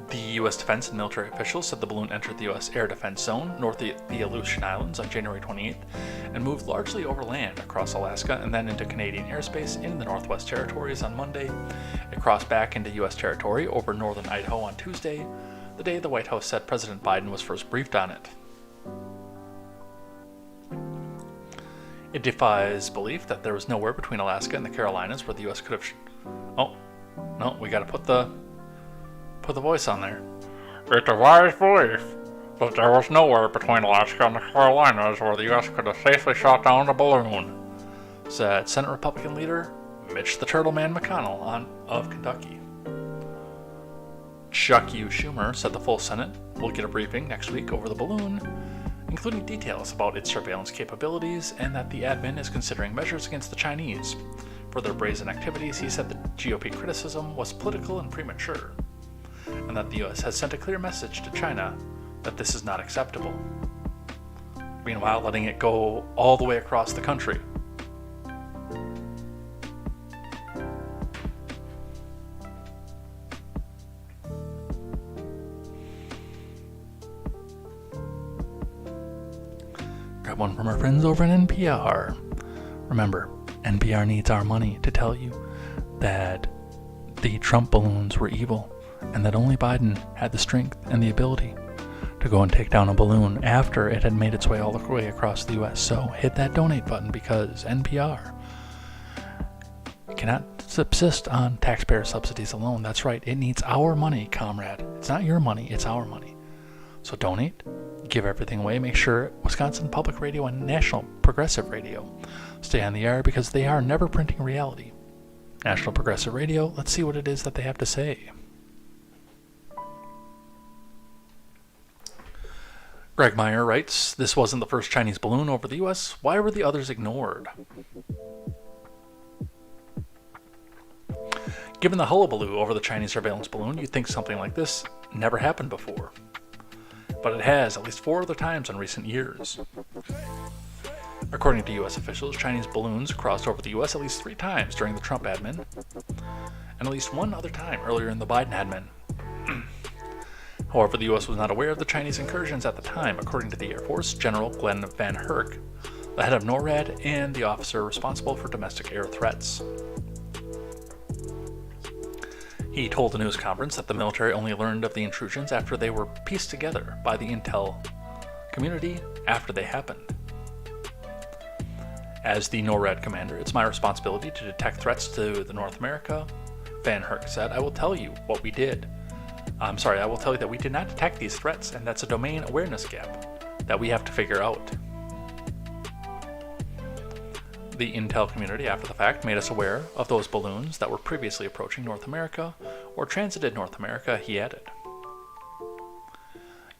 The U.S. defense and military officials said the balloon entered the U.S. air defense zone north of the Aleutian Islands on January 28th and moved largely overland across Alaska and then into Canadian airspace in the Northwest Territories on Monday. It crossed back into U.S. territory over northern Idaho on Tuesday, the day the White House said President Biden was first briefed on it. It defies belief that there was nowhere between Alaska and the Carolinas where the U.S. could have... Oh, no, we gotta put the voice on there. It defies belief that there was nowhere between Alaska and the Carolinas where the U.S. could have safely shot down a balloon, said Senate Republican leader Mitch the Turtle Man McConnell of Kentucky. Chuck U. Schumer said the full Senate will get a briefing next week over the balloon, including details about its surveillance capabilities, and that the admin is considering measures against the Chinese for their brazen activities. He said the GOP criticism was political and premature, and that the U.S. has sent a clear message to China that this is not acceptable. Meanwhile, letting it go all the way across the country. Got one from our friends over at NPR. Remember, NPR needs our money to tell you that the Trump balloons were evil, and that only Biden had the strength and the ability to go and take down a balloon after it had made its way all the way across the U.S. So hit that donate button, because NPR cannot subsist on taxpayer subsidies alone. That's right, it needs our money, comrade. It's not your money, it's our money. So donate, give everything away, make sure Wisconsin Public Radio and National Progressive Radio stay on the air, because they are never printing reality. National Progressive Radio, let's see what it is that they have to say. Greg Meyer writes, this wasn't the first Chinese balloon over the U.S. Why were the others ignored? Given the hullabaloo over the Chinese surveillance balloon, you'd think something like this never happened before. But it has at least 4 other times in recent years. According to U.S. officials, Chinese balloons crossed over the U.S. at least 3 times during the Trump admin, and at least 1 other time earlier in the Biden admin. However, the U.S. was not aware of the Chinese incursions at the time, according to the Air Force General Glenn Van Herk, the head of NORAD and the officer responsible for domestic air threats. He told the news conference that the military only learned of the intrusions after they were pieced together by the intel community after they happened. As the NORAD commander, it's my responsibility to detect threats to the North America, Van Herk said. I will tell you what we did. I will tell you that we did not detect these threats, and that's a domain awareness gap that we have to figure out. The intel community, after the fact, made us aware of those balloons that were previously approaching North America or transited North America, he added.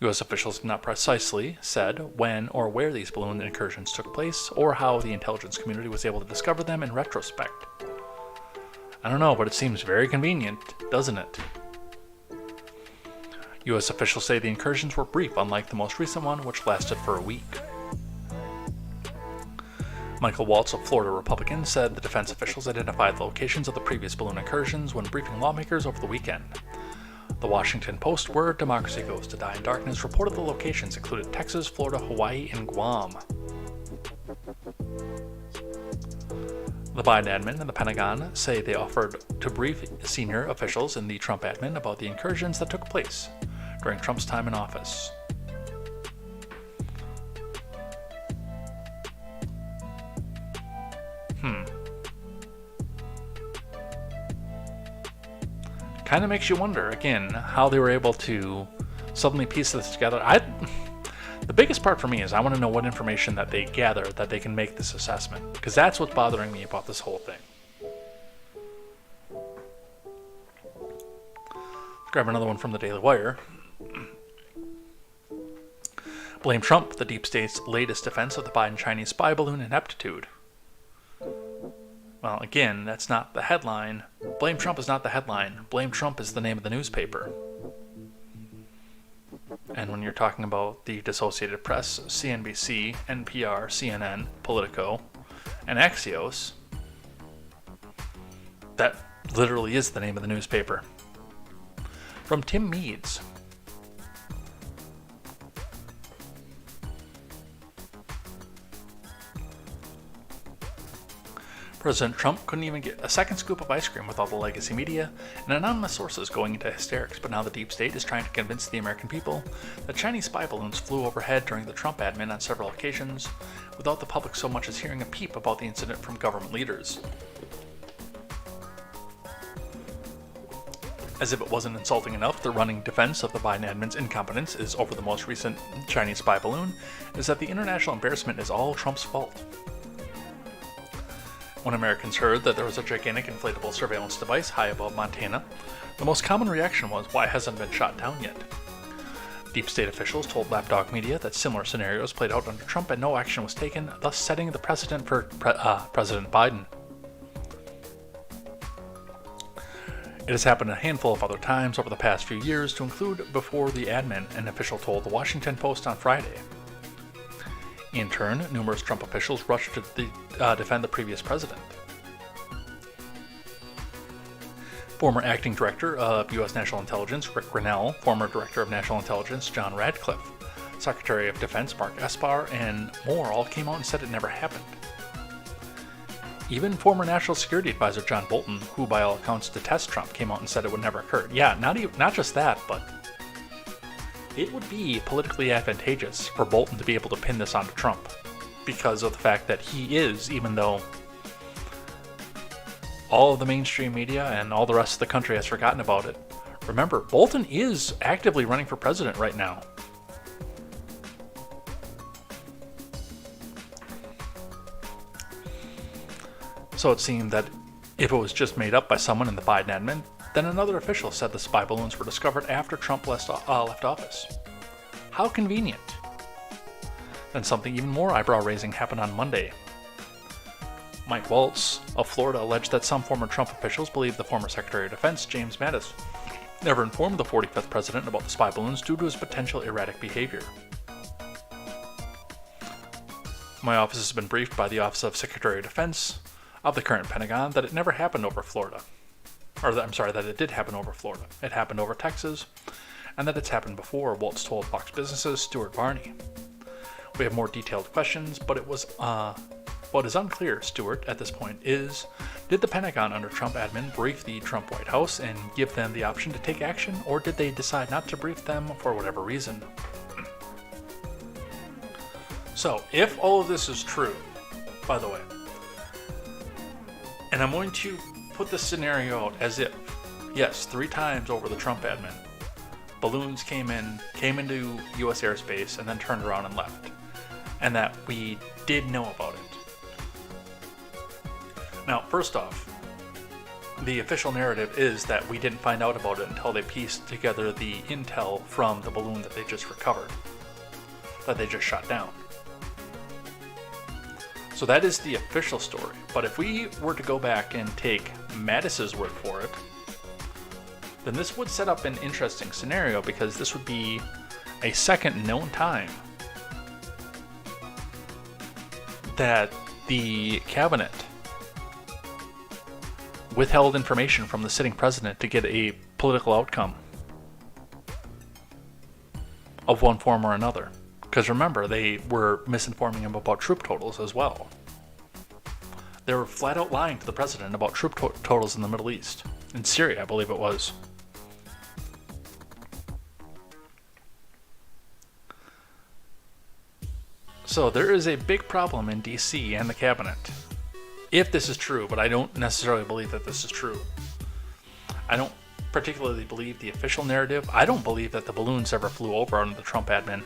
U.S. officials have not precisely said when or where these balloon incursions took place, or how the intelligence community was able to discover them in retrospect. I don't know, but it seems very convenient, doesn't it? U.S. officials say the incursions were brief, unlike the most recent one, which lasted for a week. Michael Waltz, a Florida Republican, said the defense officials identified the locations of the previous balloon incursions when briefing lawmakers over the weekend. The Washington Post, where democracy goes to die in darkness, reported the locations included Texas, Florida, Hawaii, and Guam. The Biden admin and the Pentagon say they offered to brief senior officials in the Trump admin about the incursions that took place during Trump's time in office. Kind of makes you wonder, again, how they were able to suddenly piece this together. The biggest part for me is I want to know what information that they gather that they can make this assessment, because that's what's bothering me about this whole thing. Grab another one from the Daily Wire. Blame Trump, the deep state's latest defense of the Biden Chinese spy balloon ineptitude. Well, again, that's not the headline. Blame Trump is not the headline. Blame Trump is the name of the newspaper. And when you're talking about the Associated Press, CNBC, NPR, CNN, Politico, and Axios, that literally is the name of the newspaper. From Tim Meads. President Trump couldn't even get a second scoop of ice cream with all the legacy media and anonymous sources going into hysterics, but now the deep state is trying to convince the American people that Chinese spy balloons flew overhead during the Trump admin on several occasions, without the public so much as hearing a peep about the incident from government leaders. As if it wasn't insulting enough, the running defense of the Biden admin's incompetence is over the most recent Chinese spy balloon is that the international embarrassment is all Trump's fault. When Americans heard that there was a gigantic inflatable surveillance device high above Montana, the most common reaction was, why hasn't it been shot down yet? Deep state officials told lapdog media that similar scenarios played out under Trump and no action was taken, thus setting the precedent for President Biden. It has happened a handful of other times over the past few years, to include before the admin, an official told the Washington Post on Friday. In turn, numerous Trump officials rushed to defend the previous president. Former acting director of U.S. National Intelligence Rick Grinnell, former director of National Intelligence John Radcliffe, Secretary of Defense Mark Esper, and more all came out and said it never happened. Even former National Security Advisor John Bolton, who by all accounts detests Trump, came out and said it would never occur. Yeah, not just that, but it would be politically advantageous for Bolton to be able to pin this onto Trump because of the fact that he is, even though all of the mainstream media and all the rest of the country has forgotten about it. Remember, Bolton is actively running for president right now. So it seemed that if it was just made up by someone in the Biden admin, then another official said the spy balloons were discovered after Trump left office. How convenient. Then something even more eyebrow-raising happened on Monday. Mike Waltz of Florida alleged that some former Trump officials believe the former Secretary of Defense, James Mattis, never informed the 45th president about the spy balloons due to his potential erratic behavior. My office has been briefed by the Office of Secretary of Defense of the current Pentagon that it never happened over Florida. That it did happen over Florida. It happened over Texas, and that it's happened before, Waltz told Fox Business's Stuart Varney. We have more detailed questions, but what is unclear, Stuart, at this point is, did the Pentagon under Trump admin brief the Trump White House and give them the option to take action, or did they decide not to brief them for whatever reason? So, if all of this is true, by the way, and I'm going to put this scenario out as if, yes, 3 times over the Trump admin, balloons came into U.S. airspace and then turned around and left, and that we did know about it. Now, first off, the official narrative is that we didn't find out about it until they pieced together the intel from the balloon that they just recovered, that they just shot down. So that is the official story. But if we were to go back and take Mattis's word for it, then this would set up an interesting scenario, because this would be a second known time that the cabinet withheld information from the sitting president to get a political outcome of one form or another. Because remember, they were misinforming him about troop totals as well. They were flat out lying to the president about troop totals in the Middle East. In Syria, I believe it was. So there is a big problem in DC and the cabinet, if this is true, but I don't necessarily believe that this is true. I don't particularly believe the official narrative. I don't believe that the balloons ever flew over under the Trump admin.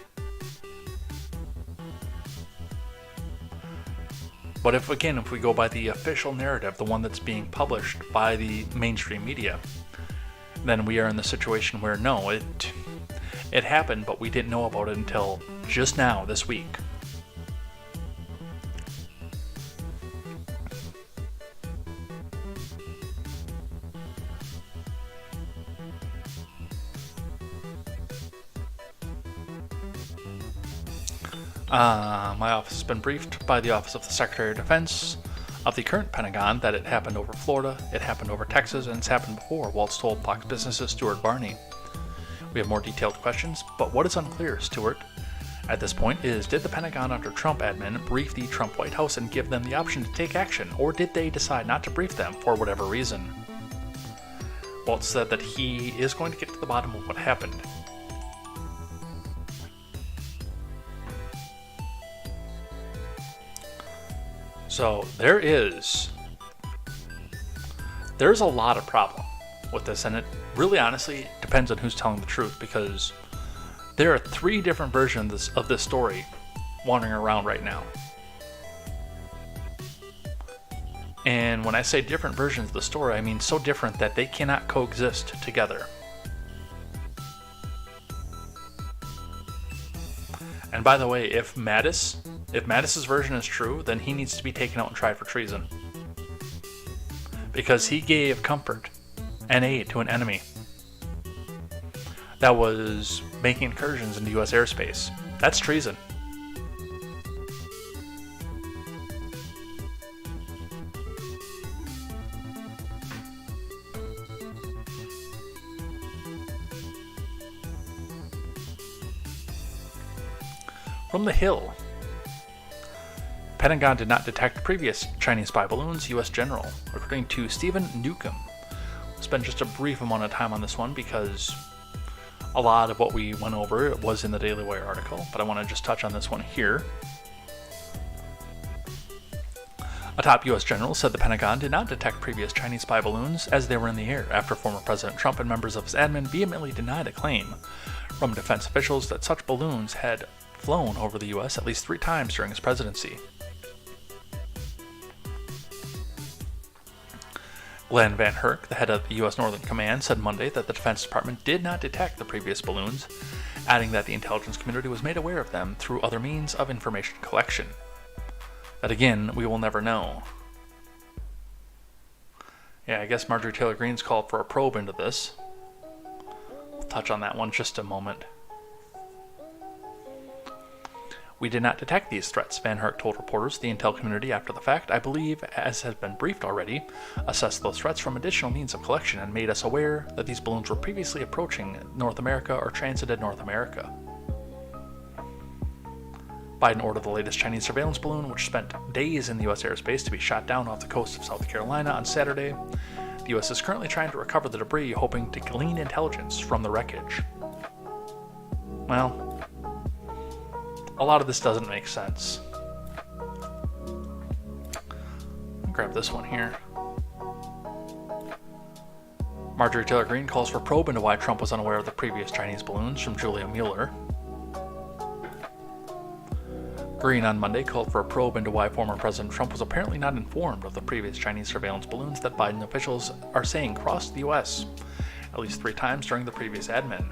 But if we go by the official narrative, the one that's being published by the mainstream media, then we are in the situation where no, it happened, but we didn't know about it until just now, this week. My office has been briefed by the Office of the Secretary of Defense of the current Pentagon that it happened over Florida, it happened over Texas, and it's happened before, Waltz told Fox Business' Stuart Barney. We have more detailed questions, but what is unclear, Stuart, at this point is, did the Pentagon under Trump admin brief the Trump White House and give them the option to take action, or did they decide not to brief them for whatever reason? Waltz said that he is going to get to the bottom of what happened. So there's a lot of problem with this, and it really honestly depends on who's telling the truth, because there are 3 different versions of this story wandering around right now. And when I say different versions of the story, I mean so different that they cannot coexist together. And by the way, if Mattis's version is true, then he needs to be taken out and tried for treason. Because he gave comfort and aid to an enemy that was making incursions into U.S. airspace. That's treason. From the Hill. Pentagon did not detect previous Chinese spy balloons, U.S. General, according to Stephen Newcomb. We'll spend just a brief amount of time on this one because a lot of what we went over was in the Daily Wire article, but I want to just touch on this one here. A top U.S. general said the Pentagon did not detect previous Chinese spy balloons as they were in the air after former President Trump and members of his admin vehemently denied a claim from defense officials that such balloons had flown over the U.S. at least 3 times during his presidency. Glenn Van Herk, the head of the U.S. Northern Command, said Monday that the Defense Department did not detect the previous balloons, adding that the intelligence community was made aware of them through other means of information collection. That again, we will never know. Yeah, I guess Marjorie Taylor Greene's called for a probe into this. We'll touch on that one in just a moment. We did not detect these threats, Van Herk told reporters. The intel community, after the fact, I believe, as has been briefed already, assessed those threats from additional means of collection and made us aware that these balloons were previously approaching North America or transited North America. Biden ordered the latest Chinese surveillance balloon, which spent days in the U.S. airspace, to be shot down off the coast of South Carolina on Saturday. The U.S. is currently trying to recover the debris, hoping to glean intelligence from the wreckage. Well, a lot of this doesn't make sense. I'll grab this one here. Marjorie Taylor Greene calls for probe into why Trump was unaware of the previous Chinese balloons, from Julia Mueller. Green on Monday called for a probe into why former President Trump was apparently not informed of the previous Chinese surveillance balloons that Biden officials are saying crossed the U.S. at least 3 times during the previous admin.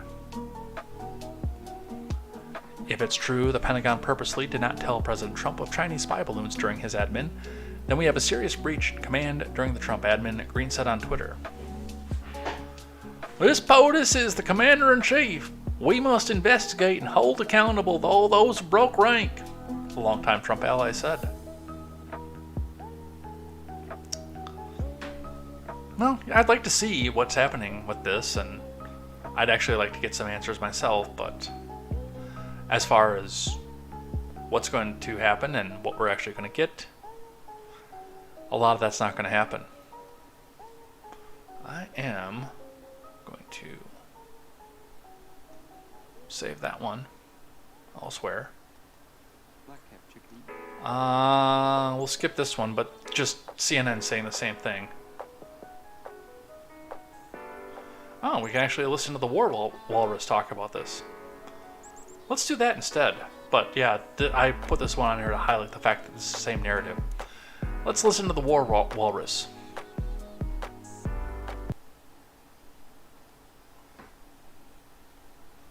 If it's true the Pentagon purposely did not tell President Trump of Chinese spy balloons during his admin, then we have a serious breach in command during the Trump admin, Green said on Twitter. This POTUS is the commander-in-chief. We must investigate and hold accountable all those who broke rank, the longtime Trump ally said. Well, I'd like to see what's happening with this, and I'd actually like to get some answers myself, but as far as what's going to happen and what we're actually going to get, a lot of that's not going to happen. I am going to save that one elsewhere. We'll skip this one, but just CNN saying the same thing. Oh, we can actually listen to the War Walrus talk about this. Let's do that instead. But yeah, I put this one on here to highlight the fact that it's the same narrative. Let's listen to the War Walrus.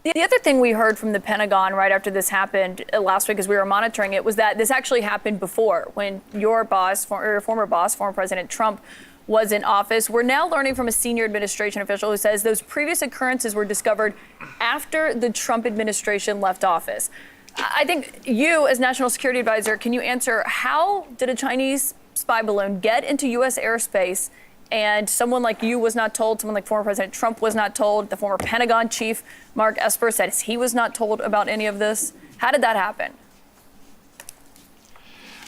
The other thing we heard from the Pentagon right after this happened last week as we were monitoring it was that this actually happened before when your boss, former boss, former President Trump, was in office. We're now learning from a senior administration official who says those previous occurrences were discovered after the Trump administration left office. I think you, as National Security Advisor, can you answer how did a Chinese spy balloon get into U.S. airspace and someone like you was not told, someone like former President Trump was not told, the former Pentagon chief, Mark Esper, said he was not told about any of this? How did that happen?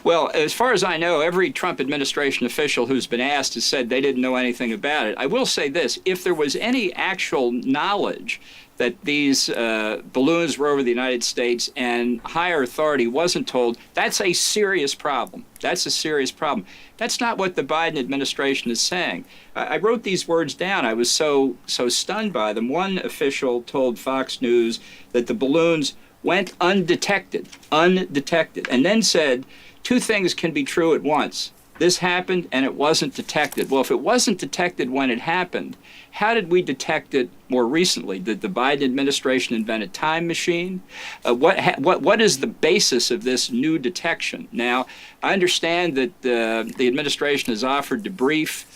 Well, as far as I know, every Trump administration official who's been asked has said they didn't know anything about it. I will say this, if there was any actual knowledge that these balloons were over the United States and higher authority wasn't told, that's a serious problem. That's a serious problem. That's not what the Biden administration is saying. I wrote these words down. I was so stunned by them. One official told Fox News that the balloons went undetected, and then said, 2 things can be true at once. This happened and it wasn't detected. Well, if it wasn't detected when it happened, how did we detect it more recently? Did the Biden administration invent a time machine? What is the basis of this new detection? Now, I understand that the administration has offered to brief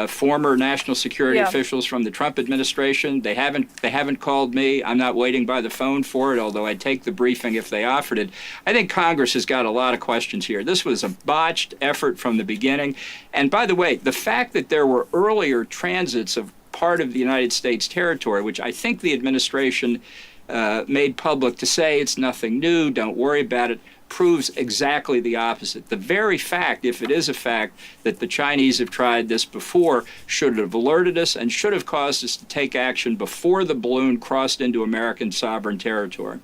former national security officials from the Trump administration. They haven't called me. I'm not waiting by the phone for it, although I'd take the briefing if they offered it. I think Congress has got a lot of questions here. This was a botched effort from the beginning. And by the way, the fact that there were earlier transits of part of the United States territory, which I think the administration made public to say it's nothing new, don't worry about it, proves exactly the opposite. The very fact, if it is a fact, that the Chinese have tried this before should have alerted us and should have caused us to take action before the balloon crossed into American sovereign territory.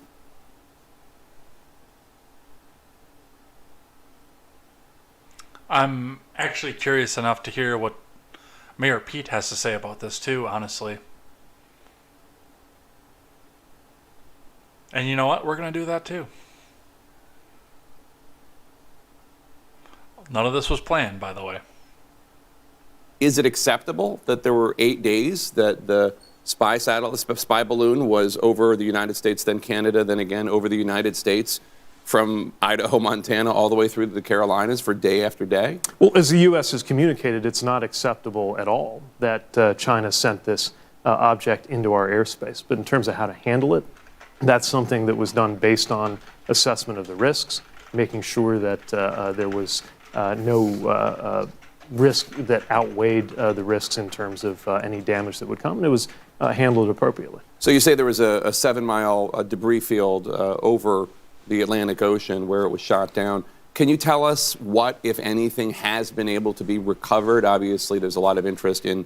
I'm actually curious enough to hear what Mayor Pete has to say about this too, honestly. And you know what? We're going to do that too. None of this was planned, by the way. Is it acceptable that there were 8 days that the spy balloon was over the United States, then Canada, then again over the United States, from Idaho, Montana, all the way through to the Carolinas for day after day? Well, as the U.S. has communicated, it's not acceptable at all that China sent this object into our airspace. But in terms of how to handle it, that's something that was done based on assessment of the risks, making sure that there was no risk that outweighed the risks in terms of any damage that would come, and it was handled appropriately. So you say there was a 7-mile debris field over the Atlantic Ocean where it was shot down. Can you tell us what, if anything, has been able to be recovered? Obviously, there's a lot of interest in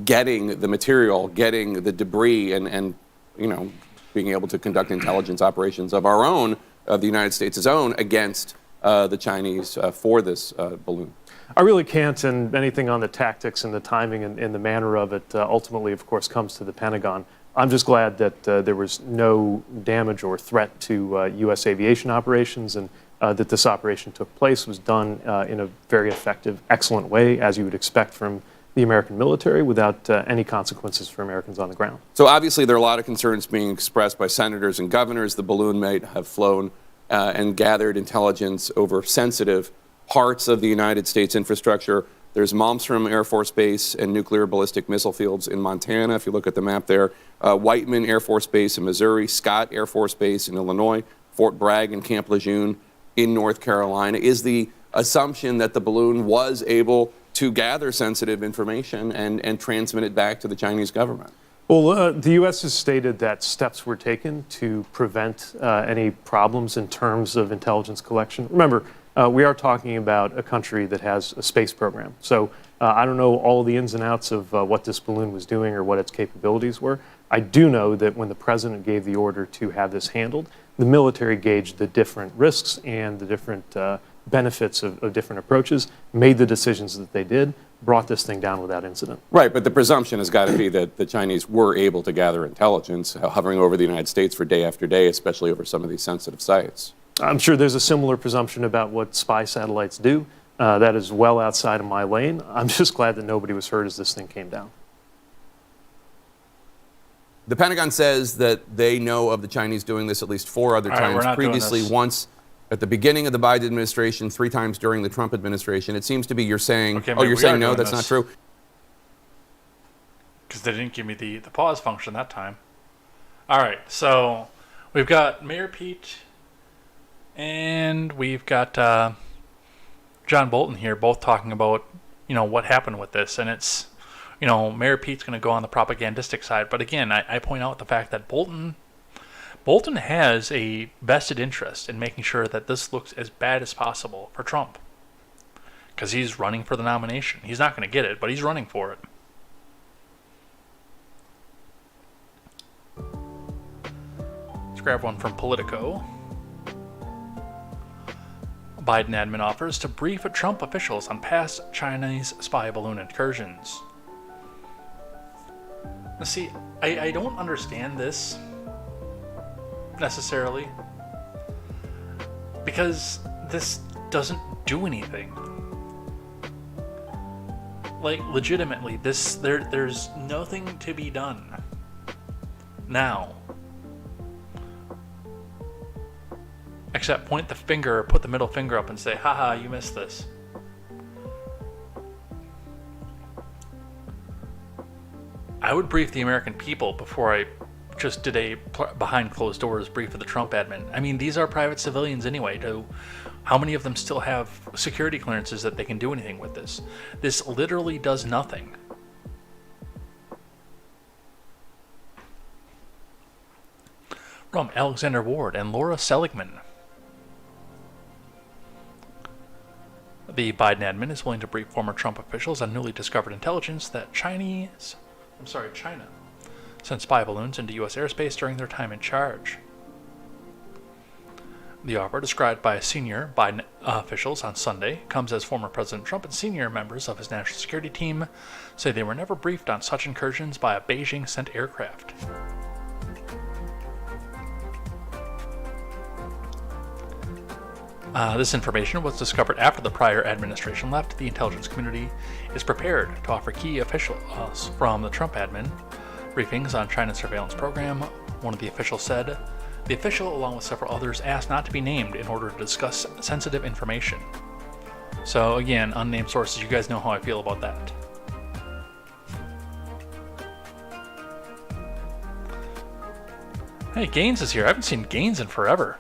getting the material, getting the debris, and you know, being able to conduct intelligence operations of our own, of the United States' own, against the Chinese for this balloon. I really can't, and anything on the tactics and the timing and the manner of it ultimately, of course, comes to the Pentagon. I'm just glad that there was no damage or threat to U.S. aviation operations, and that this operation took place was done in a very effective, excellent way, as you would expect from the American military, without any consequences for Americans on the ground. So obviously there are a lot of concerns being expressed by senators and governors. The balloon might have flown and gathered intelligence over sensitive parts of the United States infrastructure. There's Malmstrom Air Force Base and nuclear ballistic missile fields in Montana, if you look at the map there. Whiteman Air Force Base in Missouri, Scott Air Force Base in Illinois, Fort Bragg and Camp Lejeune in North Carolina. Is the assumption that the balloon was able to gather sensitive information and transmit it back to the Chinese government? Well, the U.S. has stated that steps were taken to prevent any problems in terms of intelligence collection. Remember, we are talking about a country that has a space program. So I don't know all the ins and outs of what this balloon was doing or what its capabilities were. I do know that when the president gave the order to have this handled, the military gauged the different risks and the different benefits of different approaches, made the decisions that they did, brought this thing down without incident. Right, but the presumption has got to be that the Chinese were able to gather intelligence hovering over the United States for day after day, especially over some of these sensitive sites. I'm sure there's a similar presumption about what spy satellites do. That is well outside of my lane. I'm just glad that nobody was hurt as this thing came down. The Pentagon says that they know of the Chinese doing this at least 4 other times previously, once at the beginning of the Biden administration, 3 times during the Trump administration. It seems to be you're saying, Okay, oh, you're saying no, that's this. not true? Because they didn't give me the pause function that time. All right, so we've got Mayor Pete and we've got John Bolton here, both talking about, what happened with this. And it's, Mayor Pete's going to go on the propagandistic side. But again, I point out the fact that Bolton has a vested interest in making sure that this looks as bad as possible for Trump. Because he's running for the nomination. He's not going to get it, but he's running for it. Let's grab one from Politico. Biden admin offers to brief Trump officials on past Chinese spy balloon incursions. Now, see, I don't understand this necessarily, because this doesn't do anything. Like, legitimately, there's nothing to be done now except point the finger, put the middle finger up and say, haha, you missed this. I would brief the American people before I just did a behind closed doors brief of the Trump admin. I mean, these are private civilians anyway. How many of them still have security clearances that they can do anything with this? This literally does nothing. From Alexander Ward and Laura Seligman. The Biden admin is willing to brief former Trump officials on newly discovered intelligence that China sent spy balloons into U.S. airspace during their time in charge. The offer, described by senior Biden officials on Sunday, comes as former President Trump and senior members of his national security team say they were never briefed on such incursions by a Beijing-sent aircraft. This information was discovered after the prior administration left. The intelligence community is prepared to offer key officials from the Trump admin briefings on China's surveillance program, one of the officials said. The official, along with several others, asked not to be named in order to discuss sensitive information. So again, unnamed sources, you guys know how I feel about that. Hey, Gaines is here. I haven't seen Gaines in forever.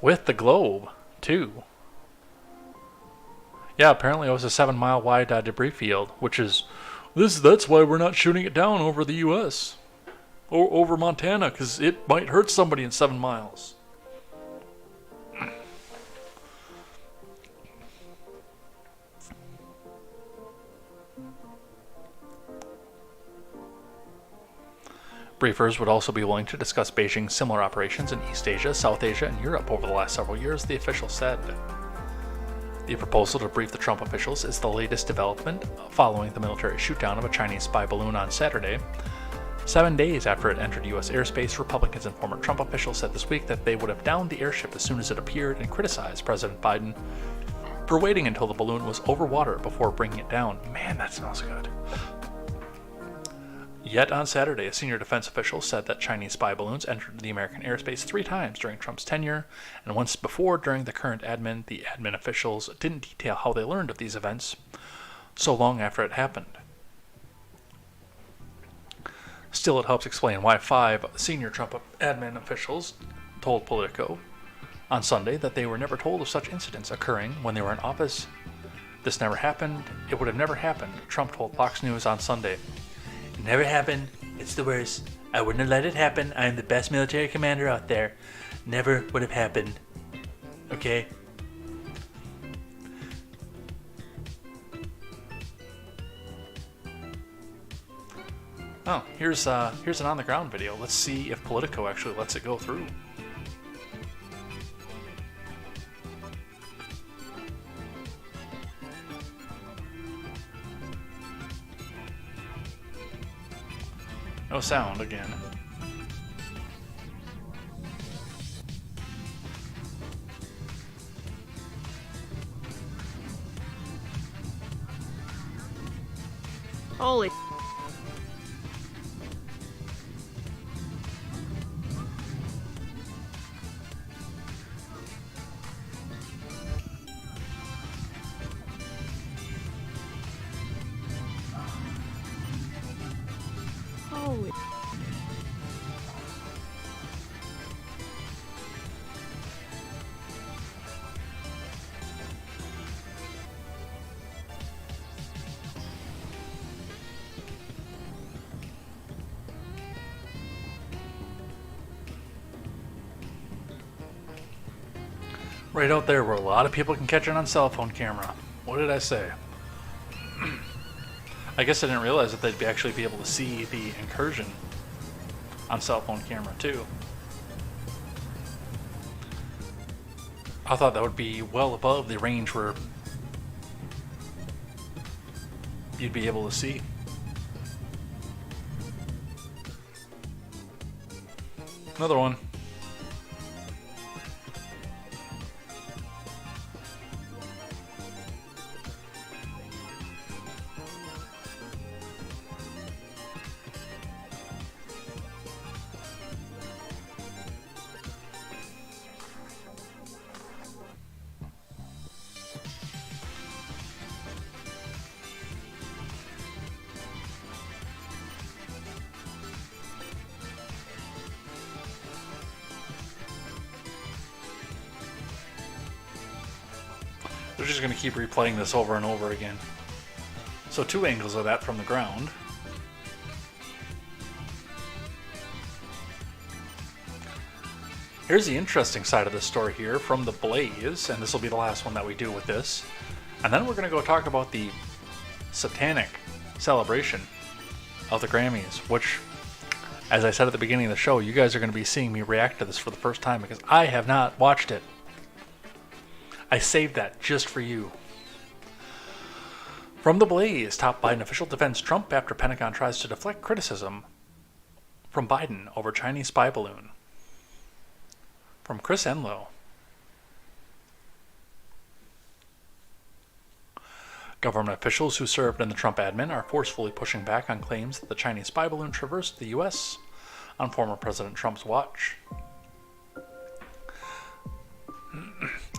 With the globe, too. Yeah, apparently it was a 7-mile wide debris field, which is that's why we're not shooting it down over the U.S. or over Montana, because it might hurt somebody in 7 miles. Briefers would also be willing to discuss Beijing's similar operations in East Asia, South Asia, and Europe over the last several years, the official said. The proposal to brief the Trump officials is the latest development following the military shootdown of a Chinese spy balloon on Saturday. 7 days after it entered U.S. airspace, Republicans and former Trump officials said this week that they would have downed the airship as soon as it appeared and criticized President Biden for waiting until the balloon was over water before bringing it down. Man, that smells good. Yet on Saturday, a senior defense official said that Chinese spy balloons entered the American airspace 3 times during Trump's tenure, and once before during the current admin. The admin officials didn't detail how they learned of these events so long after it happened. Still, it helps explain why 5 senior Trump admin officials told Politico on Sunday that they were never told of such incidents occurring when they were in office. This never happened. It would have never happened, Trump told Fox News on Sunday. It never happened. It's the worst. I wouldn't have let it happen. I am the best military commander out there. Never would have happened. Okay? Oh, here's an on-the-ground video. Let's see if Politico actually lets it go through. No sound again. Holy. Holy. Right out there where a lot of people can catch it on cell phone camera. What did I say? I guess I didn't realize that they'd actually be able to see the incursion on cell phone camera too. I thought that would be well above the range where you'd be able to see. Another one. They're just going to keep replaying this over and over again. So 2 angles of that from the ground. Here's the interesting side of the story here from the Blaze, and this will be the last one that we do with this. And then we're going to go talk about the satanic celebration of the Grammys, which, as I said at the beginning of the show, you guys are going to be seeing me react to this for the first time because I have not watched it. I saved that just for you. From the Blaze, top Biden official defends Trump after Pentagon tries to deflect criticism from Biden over Chinese spy balloon. From Chris Enlow. Government officials who served in the Trump admin are forcefully pushing back on claims that the Chinese spy balloon traversed the U.S. on former President Trump's watch.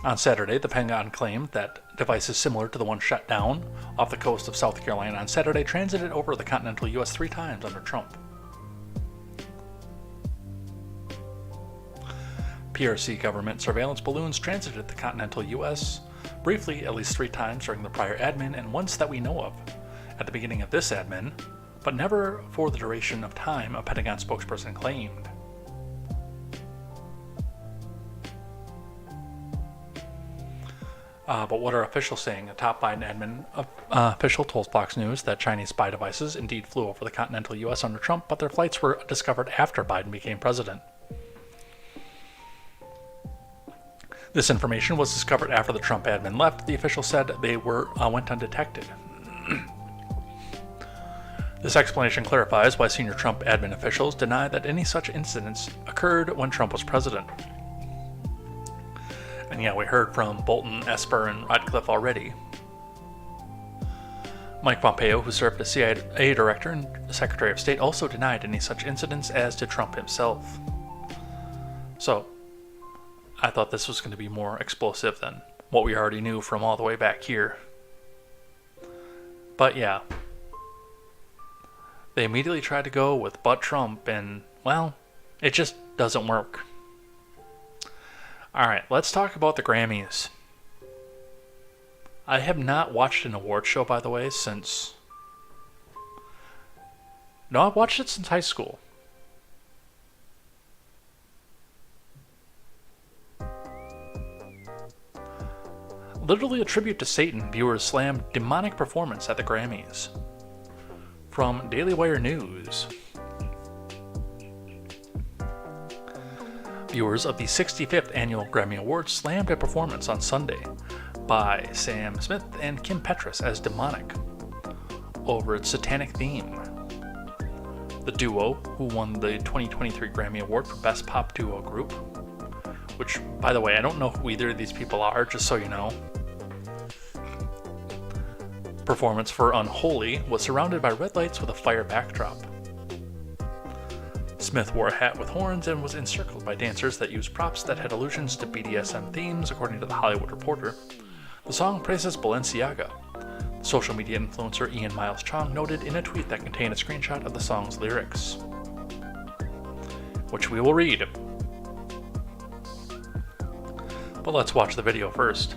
On Saturday, the Pentagon claimed that devices similar to the one shot down off the coast of South Carolina on Saturday transited over the continental U.S. 3 times under Trump. PRC government surveillance balloons transited the continental U.S. briefly at least 3 times during the prior admin and once that we know of at the beginning of this admin, but never for the duration of time, a Pentagon spokesperson claimed. But what are officials saying? A top Biden admin official told Fox News that Chinese spy devices indeed flew over the continental U.S. under Trump, but their flights were discovered after Biden became president. This information was discovered after the Trump admin left. The official said they went undetected. This explanation clarifies why senior Trump admin officials deny that any such incidents occurred when Trump was president. And yeah, we heard from Bolton, Esper, and Radcliffe already. Mike Pompeo, who served as CIA director and Secretary of State, also denied any such incidents, as did Trump himself. So, I thought this was going to be more explosive than what we already knew from all the way back here. But yeah, they immediately tried to go with "but Trump," and, well, it just doesn't work. Alright, let's talk about the Grammys. I have not watched an award show, by the way, since... No, I've watched it since high school. Literally a tribute to Satan, viewers slammed demonic performance at the Grammys. From Daily Wire News. Viewers of the 65th Annual Grammy Awards slammed a performance on Sunday by Sam Smith and Kim Petras as demonic over its satanic theme. The duo, who won the 2023 Grammy Award for Best Pop Duo Group, which, by the way, I don't know who either of these people are, just so you know. Performance for Unholy was surrounded by red lights with a fire backdrop. Smith wore a hat with horns and was encircled by dancers that used props that had allusions to BDSM themes, according to The Hollywood Reporter. The song praises Balenciaga. Social media influencer Ian Miles Chong noted in a tweet that contained a screenshot of the song's lyrics, which we will read. But let's watch the video first.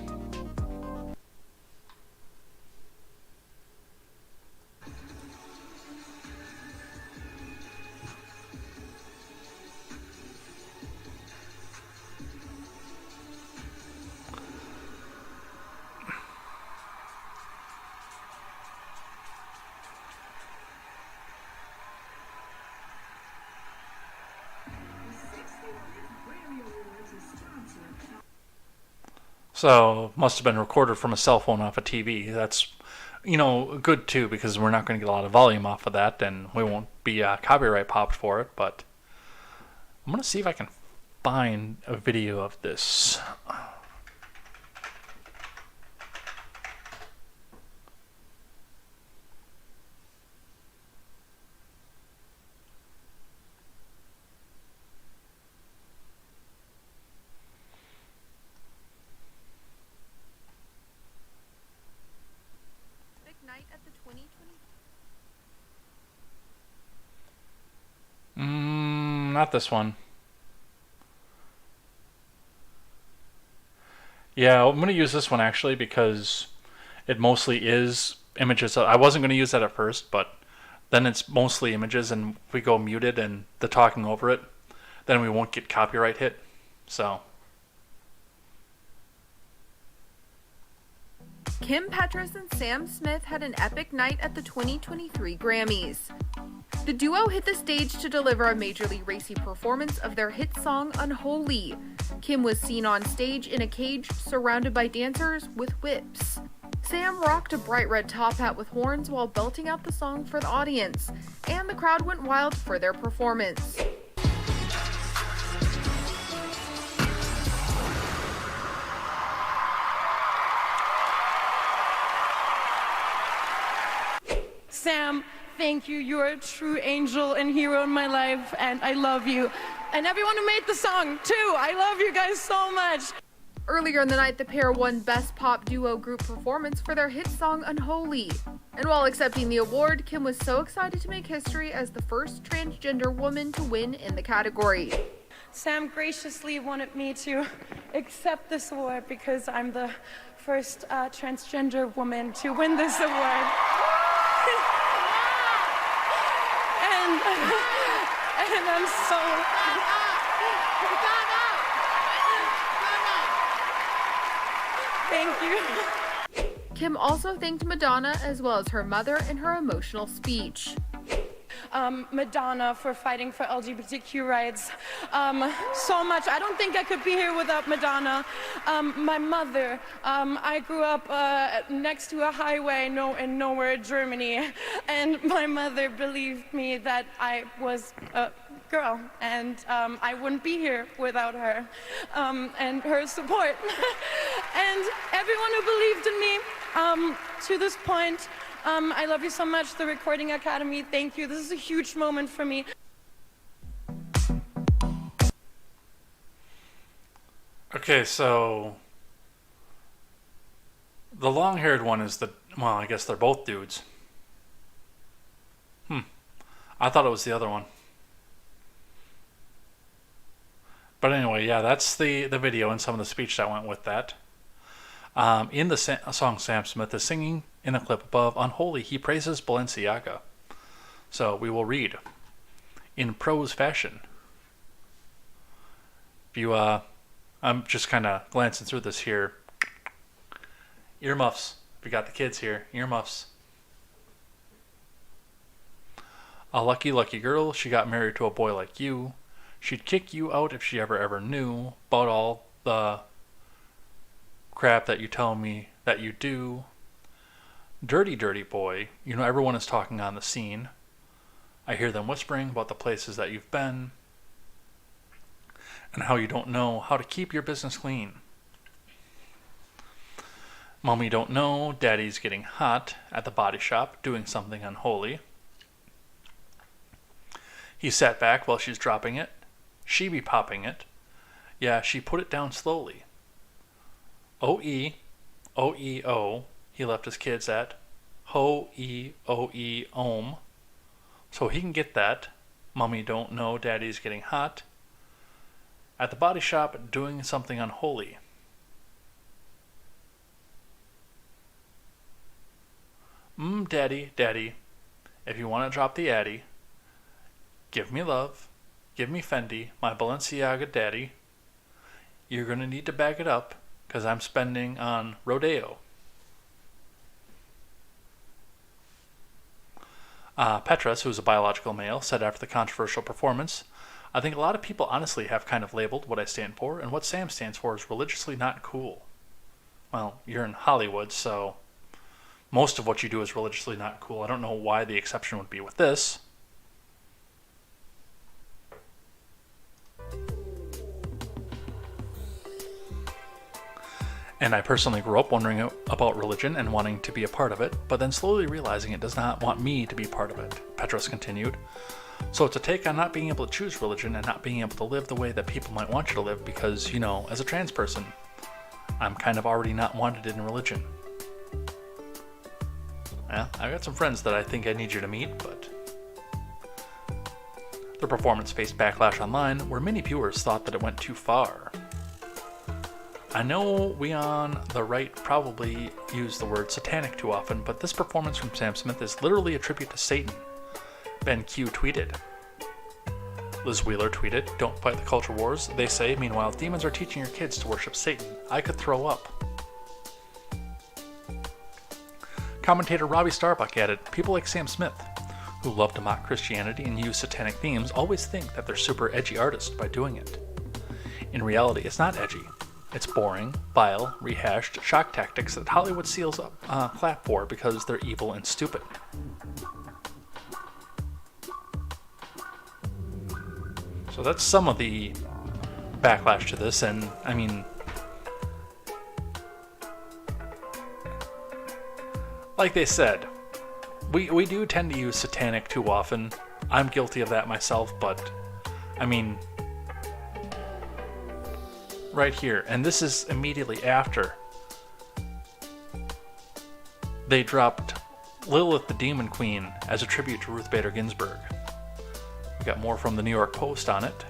So, must have been recorded from a cell phone off a TV. That's, good too, because we're not going to get a lot of volume off of that, and we won't be copyright popped for it, but I'm going to see if I can find a video of this. Night at the 2020. Not this one. Yeah, I'm going to use this one actually because it mostly is images. I wasn't going to use that at first, but then it's mostly images, and if we go muted and the talking over it, then we won't get copyright hit. So. Kim Petras and Sam Smith had an epic night at the 2023 Grammys. The duo hit the stage to deliver a majorly racy performance of their hit song Unholy. Kim was seen on stage in a cage surrounded by dancers with whips. Sam rocked a bright red top hat with horns while belting out the song for the audience, and the crowd went wild for their performance. Sam, thank you. You're a true angel and hero in my life, and I love you. And everyone who made the song, too. I love you guys so much. Earlier in the night, the pair won Best Pop Duo Group Performance for their hit song Unholy. And while accepting the award, Kim was so excited to make history as the first transgender woman to win in the category. Sam graciously wanted me to accept this award because I'm the first transgender woman to win this award. And I'm so... Thank you. Kim also thanked Madonna as well as her mother in her emotional speech. Madonna for fighting for LGBTQ rights. So much. I don't think I could be here without Madonna. My mother. I grew up next to a highway in nowhere, Germany, and my mother believed me that I was a girl, and I wouldn't be here without her and her support. And everyone who believed in me to this point, I love you so much. The Recording Academy, thank you. This is a huge moment for me. Okay, so the long-haired one is well, I guess they're both dudes. I thought it was the other one. But anyway, yeah, that's the video and some of the speech that went with that. In the song Sam Smith is singing in the clip above, Unholy, he praises Balenciaga. So we will read in prose fashion. If you, I'm just kind of glancing through this here. Earmuffs. If you got the kids here, earmuffs. A lucky, lucky girl, she got married to a boy like you. She'd kick you out if she ever knew about all the crap that you tell me that you do. Dirty, dirty boy, you know everyone is talking on the scene. I hear them whispering about the places that you've been and how you don't know how to keep your business clean. Mommy don't know, daddy's getting hot at the body shop doing something unholy. He sat back while she's dropping it. She be popping it. Yeah, she put it down slowly. O-E, O-E-O, he left his kids at Ho-E, O-E, Ohm. So he can get that. Mommy don't know, daddy's getting hot. At the body shop doing something unholy. Daddy, daddy, if you want to drop the addy, give me love, give me Fendi, my Balenciaga daddy. You're going to need to back it up, because I'm spending on Rodeo. Petras, who's a biological male, said after the controversial performance, I think a lot of people honestly have kind of labeled what I stand for, and what Sam stands for is religiously not cool. Well, you're in Hollywood, so most of what you do is religiously not cool. I don't know why the exception would be with this. And I personally grew up wondering about religion and wanting to be a part of it, but then slowly realizing it does not want me to be part of it, Petros continued. So it's a take on not being able to choose religion and not being able to live the way that people might want you to live because, you know, as a trans person, I'm kind of already not wanted in religion. Yeah, I got some friends that I think I need you to meet, but the performance faced backlash online where many viewers thought that it went too far. I know we on the right probably use the word satanic too often, but this performance from Sam Smith is literally a tribute to Satan. Ben Q tweeted. Liz Wheeler tweeted, don't fight the culture wars, they say, meanwhile demons are teaching your kids to worship Satan. I could throw up. Commentator Robbie Starbuck added, people like Sam Smith, who love to mock Christianity and use satanic themes, always think that they're super edgy artists by doing it. In reality, it's not edgy. It's boring, vile, rehashed shock tactics that Hollywood seals up, clap for because they're evil and stupid. So that's some of the backlash to this, and I mean, like they said, we do tend to use satanic too often. I'm guilty of that myself, but I mean, right here, and this is immediately after they dropped Lilith the Demon Queen as a tribute to Ruth Bader Ginsburg. We got more from the New York Post on it.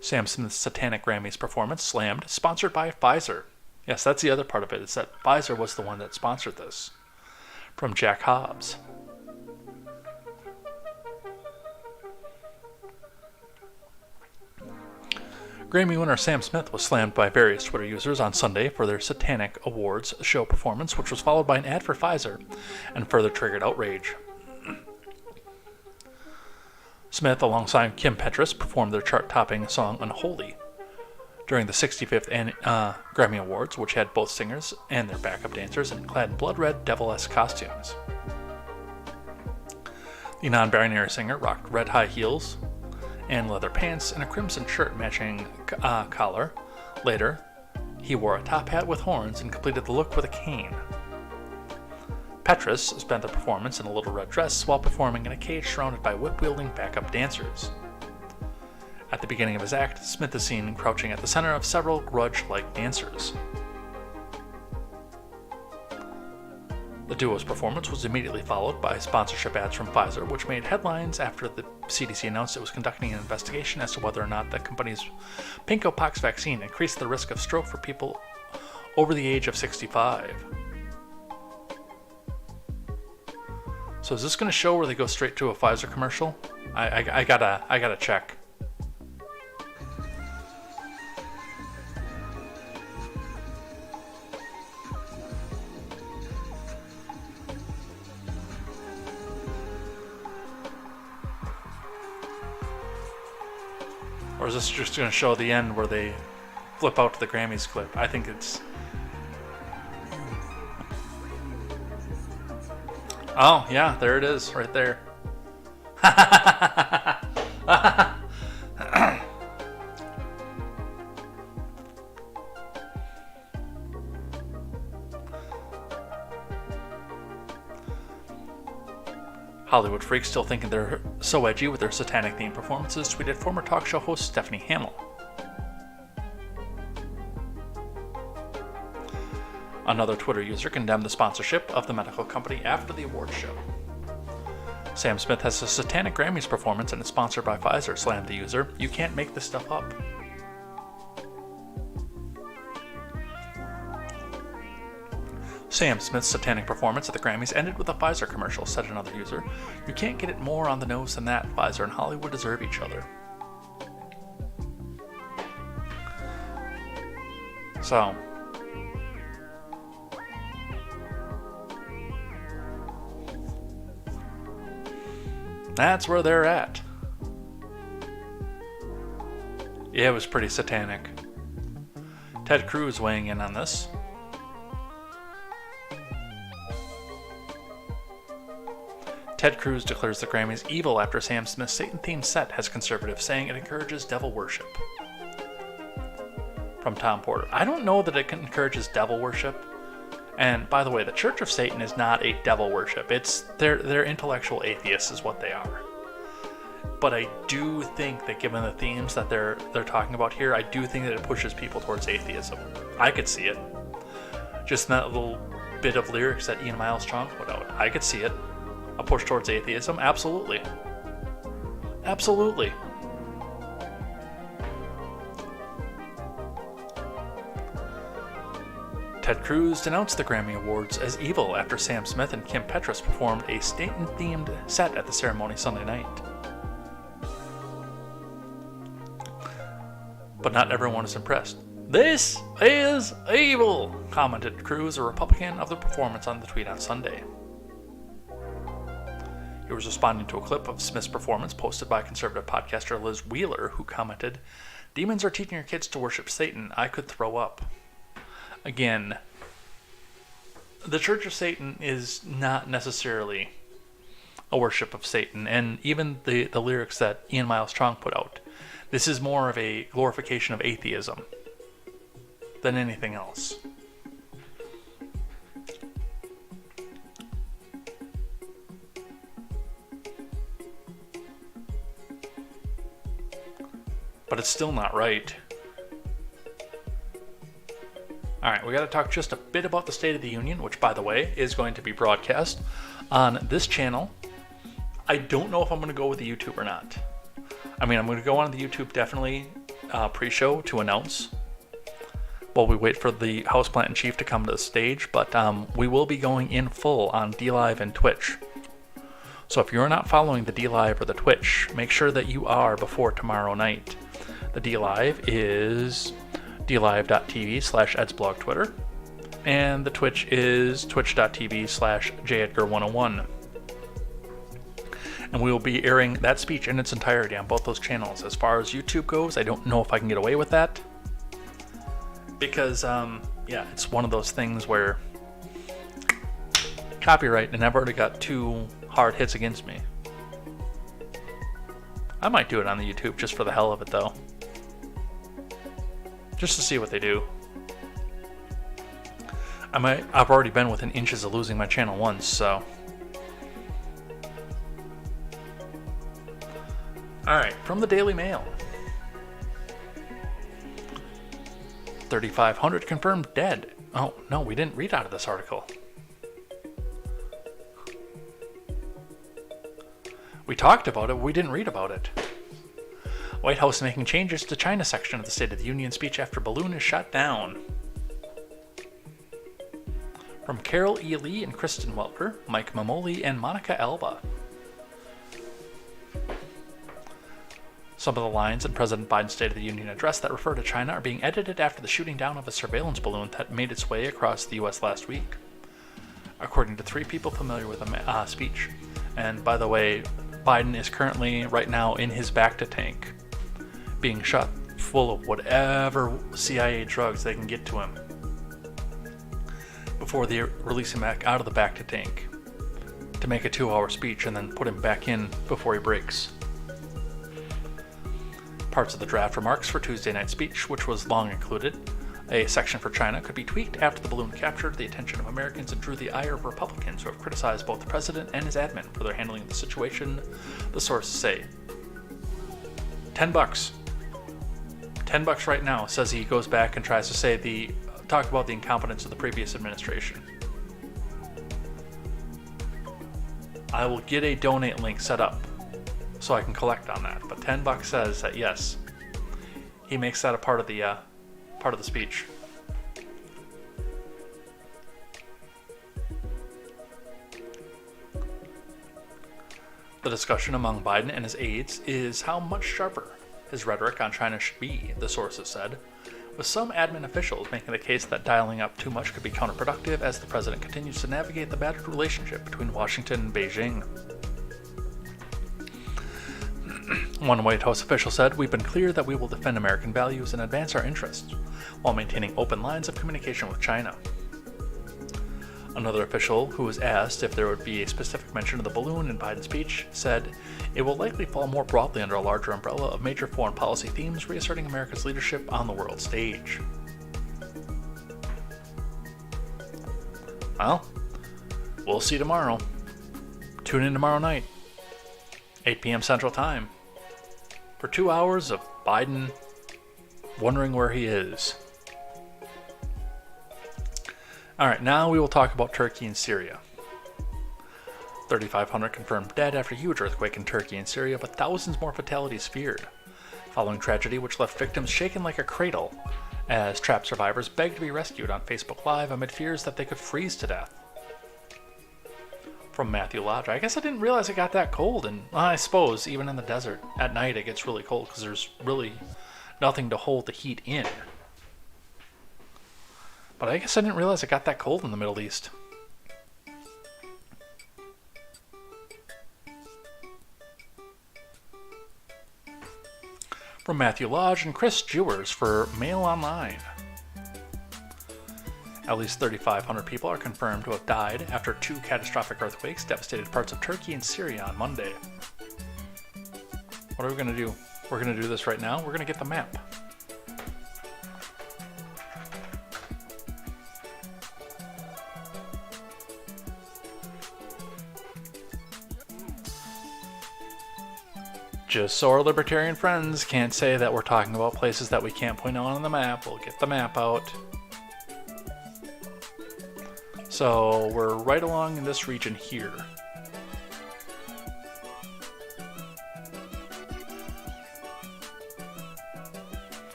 Sam Smith's Satanic Grammys performance slammed, sponsored by Pfizer. Yes, that's the other part of it, is that Pfizer was the one that sponsored this. From Jack Hobbs. Grammy winner Sam Smith was slammed by various Twitter users on Sunday for their Satanic Awards show performance, which was followed by an ad for Pfizer, and further triggered outrage. Smith, alongside Kim Petras, performed their chart-topping song Unholy during the 65th Grammy Awards, which had both singers and their backup dancers clad in blood-red, devil-esque costumes. The non-binary singer rocked red high heels and leather pants and a crimson shirt matching collar. Later, he wore a top hat with horns and completed the look with a cane. Petras spent the performance in a little red dress while performing in a cage surrounded by whip-wielding backup dancers. At the beginning of his act, Smith is seen crouching at the center of several grudge-like dancers. The duo's performance was immediately followed by sponsorship ads from Pfizer, which made headlines after the CDC announced it was conducting an investigation as to whether or not the company's Pinkpox vaccine increased the risk of stroke for people over the age of 65. So is this going to show where they go straight to a Pfizer commercial? I gotta check. Or is this just going to show the end where they flip out to the Grammys clip? I think it's... Oh, yeah, there it is, right there. Hollywood freaks still thinking they're so edgy with their satanic-themed performances tweeted former talk show host Stephanie Hamill. Another Twitter user condemned the sponsorship of the medical company after the awards show. Sam Smith has a satanic Grammys performance and is sponsored by Pfizer, slammed the user. You can't make this stuff up. Sam Smith's satanic performance at the Grammys ended with a Pfizer commercial, said another user. You can't get it more on the nose than that. Pfizer and Hollywood deserve each other. So, that's where they're at. Yeah, it was pretty satanic. Ted Cruz weighing in on this. Ted Cruz declares the Grammys evil after Sam Smith's Satan-themed set has conservatives saying it encourages devil worship. From Tom Porter. I don't know that it encourages devil worship. And by the way, the Church of Satan is not a devil worship. They're intellectual atheists is what they are. But I do think that given the themes that they're talking about here, I do think that it pushes people towards atheism. I could see it. Just in that little bit of lyrics that Ian Miles Strong put out. I could see it. A push towards atheism? Absolutely. Absolutely. Ted Cruz denounced the Grammy Awards as evil after Sam Smith and Kim Petras performed a Satan-themed set at the ceremony Sunday night. But not everyone is impressed. This is evil, commented Cruz, a Republican, of the performance on the tweet on Sunday. He was responding to a clip of Smith's performance posted by conservative podcaster Liz Wheeler, who commented, "Demons are teaching your kids to worship Satan. I could throw up." Again, the Church of Satan is not necessarily a worship of Satan, and even the lyrics that Ian Miles Strong put out, this is more of a glorification of atheism than anything else. But it's still not right. Alright, we got to talk just a bit about the State of the Union, which, by the way, is going to be broadcast on this channel. I don't know if I'm going to go with the YouTube or not. I mean, I'm going to go on the YouTube definitely pre-show to announce while we wait for the houseplant in chief to come to the stage, but we will be going in full on DLive and Twitch. So if you're not following the DLive or the Twitch, make sure that you are before tomorrow night. The DLive is dlive.tv/edsblog Twitter, and the Twitch is twitch.tv/jedgar101. And we will be airing that speech in its entirety on both those channels. As far as YouTube goes, I don't know if I can get away with that. Because, yeah, it's one of those things where copyright, and I've already got 2 hard hits against me. I might do it on the YouTube just for the hell of it, though. Just to see what they do. I've already been within inches of losing my channel once, so. Alright, from the Daily Mail. 3,500 confirmed dead. Oh, no, we didn't read out of this article. We talked about it, but we didn't read about it. White House making changes to China section of the State of the Union speech after balloon is shot down. From Carol E. Lee and Kristen Welker, Mike Mamoli, and Monica Alba. Some of the lines in President Biden's State of the Union address that refer to China are being edited after the shooting down of a surveillance balloon that made its way across the U.S. last week, according to 3 people familiar with the speech. And by the way, Biden is currently, right now, in his Bacta tank, being shot full of whatever CIA drugs they can get to him before they release him back out of the Bacta tank to make a 2-hour speech and then put him back in before he breaks. Parts of the draft remarks for Tuesday night's speech, which was long included, a section for China, could be tweaked after the balloon captured the attention of Americans and drew the ire of Republicans who have criticized both the president and his admin for their handling of the situation, the sources say. $10. $10 right now, says he goes back and tries to talk about the incompetence of the previous administration. I will get a donate link set up so I can collect on that, but $10 says that yes, he makes that a part of the speech. The discussion among Biden and his aides is how much sharper his rhetoric on China should be, the sources said, with some admin officials making the case that dialing up too much could be counterproductive as the president continues to navigate the battered relationship between Washington and Beijing. One White House official said, "We've been clear that we will defend American values and advance our interests while maintaining open lines of communication with China." Another official, who was asked if there would be a specific mention of the balloon in Biden's speech, said, "It will likely fall more broadly under a larger umbrella of major foreign policy themes reasserting America's leadership on the world stage." Well, we'll see tomorrow. Tune in tomorrow night, 8 p.m. Central Time, for 2 hours of Biden wondering where he is. Alright, now we will talk about Turkey and Syria. 3,500 confirmed dead after a huge earthquake in Turkey and Syria, but thousands more fatalities feared, following tragedy which left victims shaken like a cradle as trapped survivors begged to be rescued on Facebook Live amid fears that they could freeze to death. From Matthew Lodge, I guess I didn't realize it got that cold, and I suppose even in the desert at night it gets really cold because there's really nothing to hold the heat in. But I guess I didn't realize it got that cold in the Middle East. From Matthew Lodge and Chris Jewers for Mail Online. At least 3,500 people are confirmed to have died after 2 catastrophic earthquakes devastated parts of Turkey and Syria on Monday. What are we going to do? We're going to do this right now. We're going to get the map. Just so our libertarian friends can't say that we're talking about places that we can't point out on the map, we'll get the map out. So we're right along in this region here.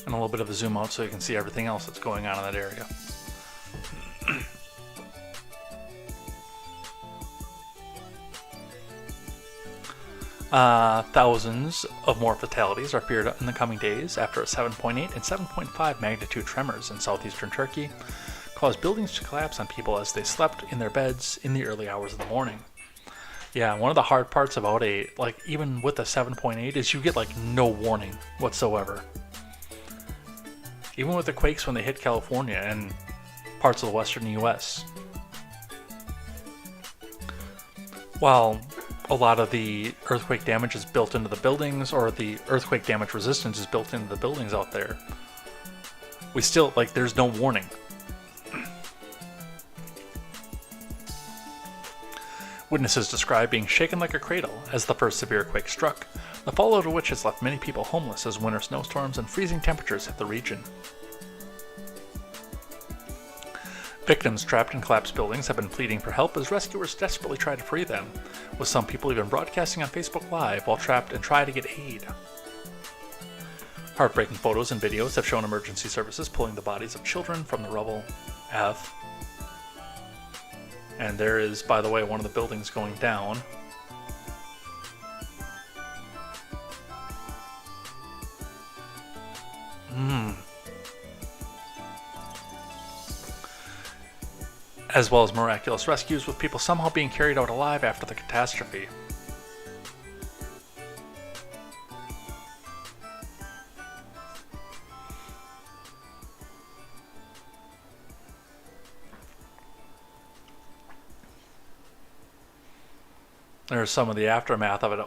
And a little bit of a zoom out so you can see everything else that's going on in that area. Thousands of more fatalities are feared in the coming days after a 7.8 and 7.5 magnitude tremors in southeastern Turkey caused buildings to collapse on people as they slept in their beds in the early hours of the morning. Yeah, one of the hard parts about even with a 7.8 is you get like no warning whatsoever. Even with the quakes when they hit California and parts of the western US. While a lot of the earthquake damage is built into the buildings, or the earthquake damage resistance is built into the buildings out there, we still, there's no warning. Witnesses describe being shaken like a cradle as the first severe quake struck, the fallout of which has left many people homeless as winter snowstorms and freezing temperatures hit the region. Victims trapped in collapsed buildings have been pleading for help as rescuers desperately try to free them, with some people even broadcasting on Facebook Live while trapped and try to get aid. Heartbreaking photos and videos have shown emergency services pulling the bodies of children from the rubble. And there is, by the way, one of the buildings going down. As well as miraculous rescues with people somehow being carried out alive after the catastrophe. There's some of the aftermath of it.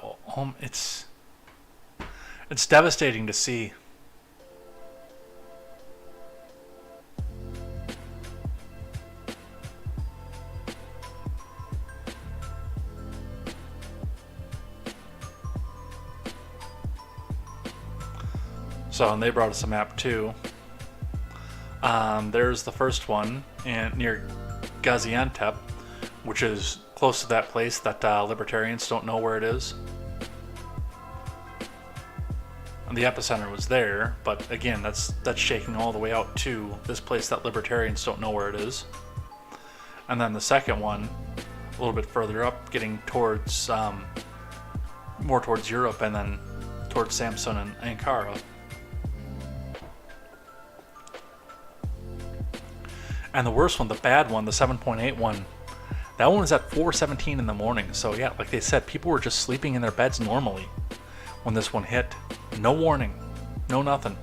It's devastating to see. So, and they brought us a map too. There's the first one near Gaziantep, which is close to that place that libertarians don't know where it is. And the epicenter was there, but again, that's shaking all the way out to this place that libertarians don't know where it is. And then the second one, a little bit further up, getting towards more towards Europe, and then towards Samsun and Ankara. And the worst one, the bad one, the 7.8 one, that one was at 4:17 in the morning. So yeah, like they said, people were just sleeping in their beds normally when this one hit. No warning, no nothing.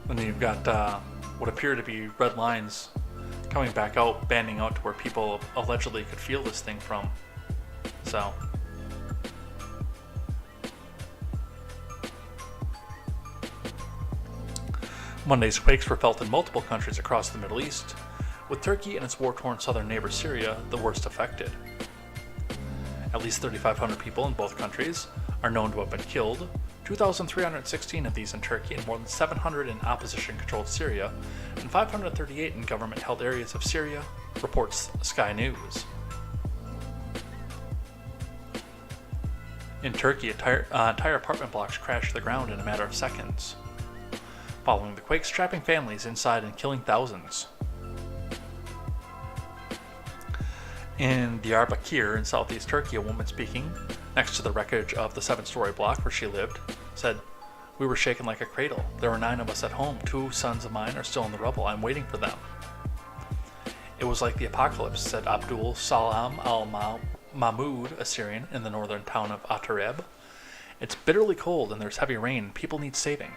Then you've got what appear to be red lines coming back out, banding out to where people allegedly could feel this thing from. So. Monday's quakes were felt in multiple countries across the Middle East, with Turkey and its war-torn southern neighbor Syria the worst affected. At least 3,500 people in both countries are known to have been killed, 2,316 of these in Turkey and more than 700 in opposition-controlled Syria, and 538 in government-held areas of Syria, reports Sky News. In Turkey, entire apartment blocks crashed to the ground in a matter of seconds, following the quakes, trapping families inside and killing thousands. In Diyarbakir in southeast Turkey, a woman speaking next to the wreckage of the 7-story block where she lived said, "We were shaken like a cradle. There were 9 of us at home. 2 sons of mine are still in the rubble. I'm waiting for them." It was like the apocalypse, said Abdul Salam al-Mahmoud, a Syrian in the northern town of Atareb. "It's bitterly cold and there's heavy rain. People need saving."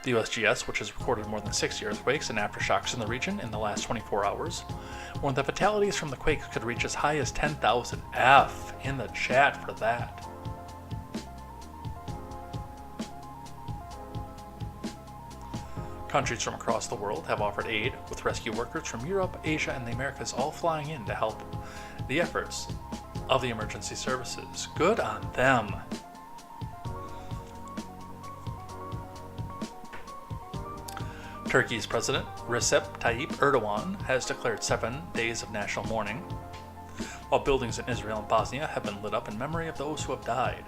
The USGS, which has recorded more than 60 earthquakes and aftershocks in the region in the last 24 hours, warned that fatalities from the quakes could reach as high as 10,000. F in the chat for that. Countries from across the world have offered aid, with rescue workers from Europe, Asia, and the Americas all flying in to help the efforts of the emergency services. Good on them. Turkey's President Recep Tayyip Erdogan has declared 7 days of national mourning, while buildings in Israel and Bosnia have been lit up in memory of those who have died.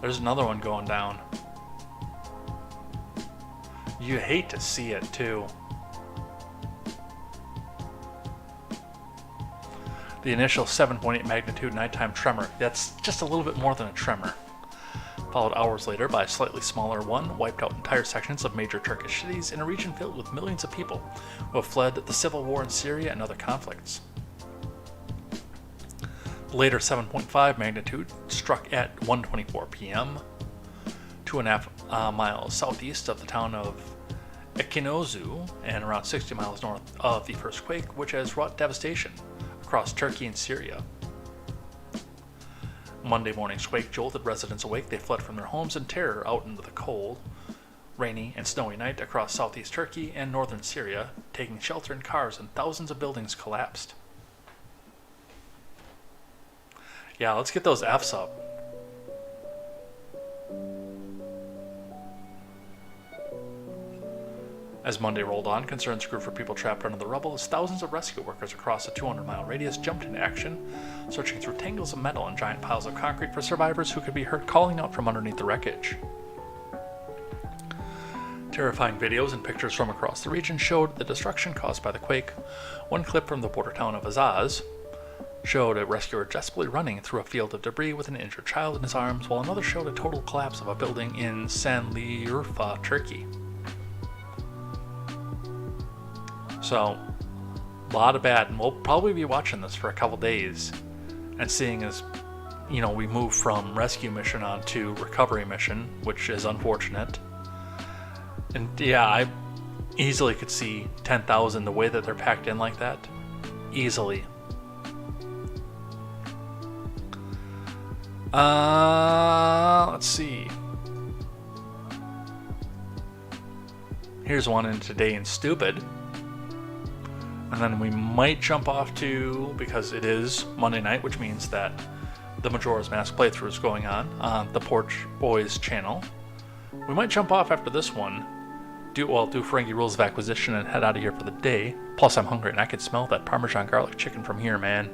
There's another one going down. You hate to see it, too. The initial 7.8 magnitude nighttime tremor, that's just a little bit more than a tremor. followed hours later by a slightly smaller one, wiped out entire sections of major Turkish cities in a region filled with millions of people who have fled the civil war in Syria and other conflicts. The later 7.5 magnitude struck at 1:24 p.m., 2.5 miles southeast of the town of Ekinozu and around 60 miles north of the first quake, which has wrought devastation across Turkey and Syria. Monday morning's quake jolted residents awake. They fled from their homes in terror out into the cold, rainy, and snowy night across southeast Turkey and northern Syria, taking shelter in cars, and thousands of buildings collapsed. Yeah, let's get those Fs up. As Monday rolled on, concerns grew for people trapped under the rubble as thousands of rescue workers across a 200-mile radius jumped into action, searching through tangles of metal and giant piles of concrete for survivors who could be heard calling out from underneath the wreckage. Terrifying videos and pictures from across the region showed the destruction caused by the quake. One clip from the border town of Azaz showed a rescuer desperately running through a field of debris with an injured child in his arms, while another showed a total collapse of a building in Sanliurfa, Turkey. So, a lot of bad, and we'll probably be watching this for a couple days and seeing as, we move from rescue mission on to recovery mission, which is unfortunate. And yeah, I easily could see 10,000 the way that they're packed in like that. Easily. Let's see. Here's one in Today in Stupid. And then we might jump off to, because it is Monday night, which means that the Majora's Mask playthrough is going on the Porch Boys channel. We might jump off after this one, do Ferengi Rules of Acquisition, and head out of here for the day. Plus, I'm hungry, and I can smell that Parmesan garlic chicken from here, man.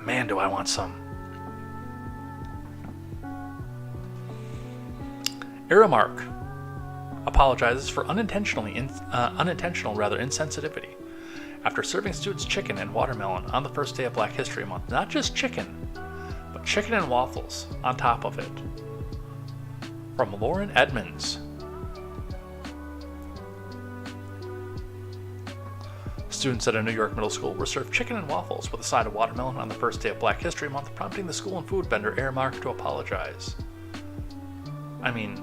Man, do I want some. Aramark apologizes for unintentional insensitivity after serving students chicken and watermelon on the first day of Black History Month. Not just chicken, but chicken and waffles on top of it. From Lauren Edmonds. Students at a New York middle school were served chicken and waffles with a side of watermelon on the first day of Black History Month, prompting the school and food vendor Aramark to apologize. I mean,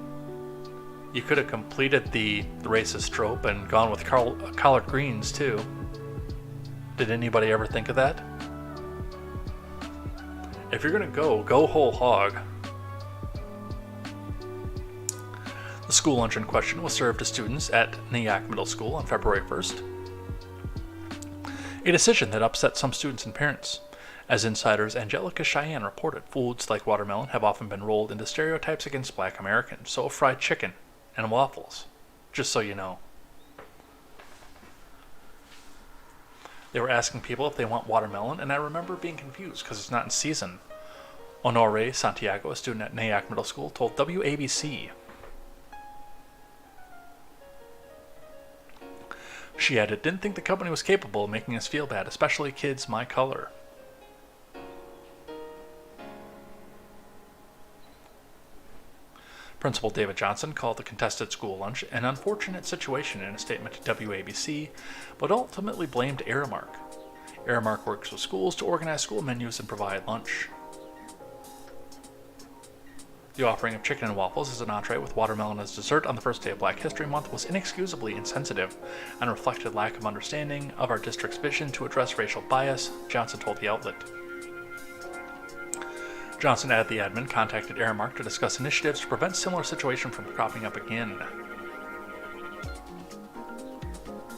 you could have completed the racist trope and gone with collard greens, too. Did anybody ever think of that? If you're going to go whole hog. The school lunch in question was served to students at Nyack Middle School on February 1st. A decision that upset some students and parents. As Insider's Angelica Cheyenne reported, foods like watermelon have often been rolled into stereotypes against Black Americans, so fried chicken and waffles, just so you know. They were asking people if they want watermelon, and I remember being confused because it's not in season. Honore Santiago, a student at Nyack Middle School, told WABC. She added, "Didn't think the company was capable of making us feel bad, especially kids my color." Principal David Johnson called the contested school lunch an unfortunate situation in a statement to WABC, but ultimately blamed Aramark. Aramark works with schools to organize school menus and provide lunch. The offering of chicken and waffles as an entree with watermelon as dessert on the first day of Black History Month was inexcusably insensitive and reflected lack of understanding of our district's vision to address racial bias, Johnson told the outlet. Johnson added the admin contacted Aramark to discuss initiatives to prevent similar situations from cropping up again.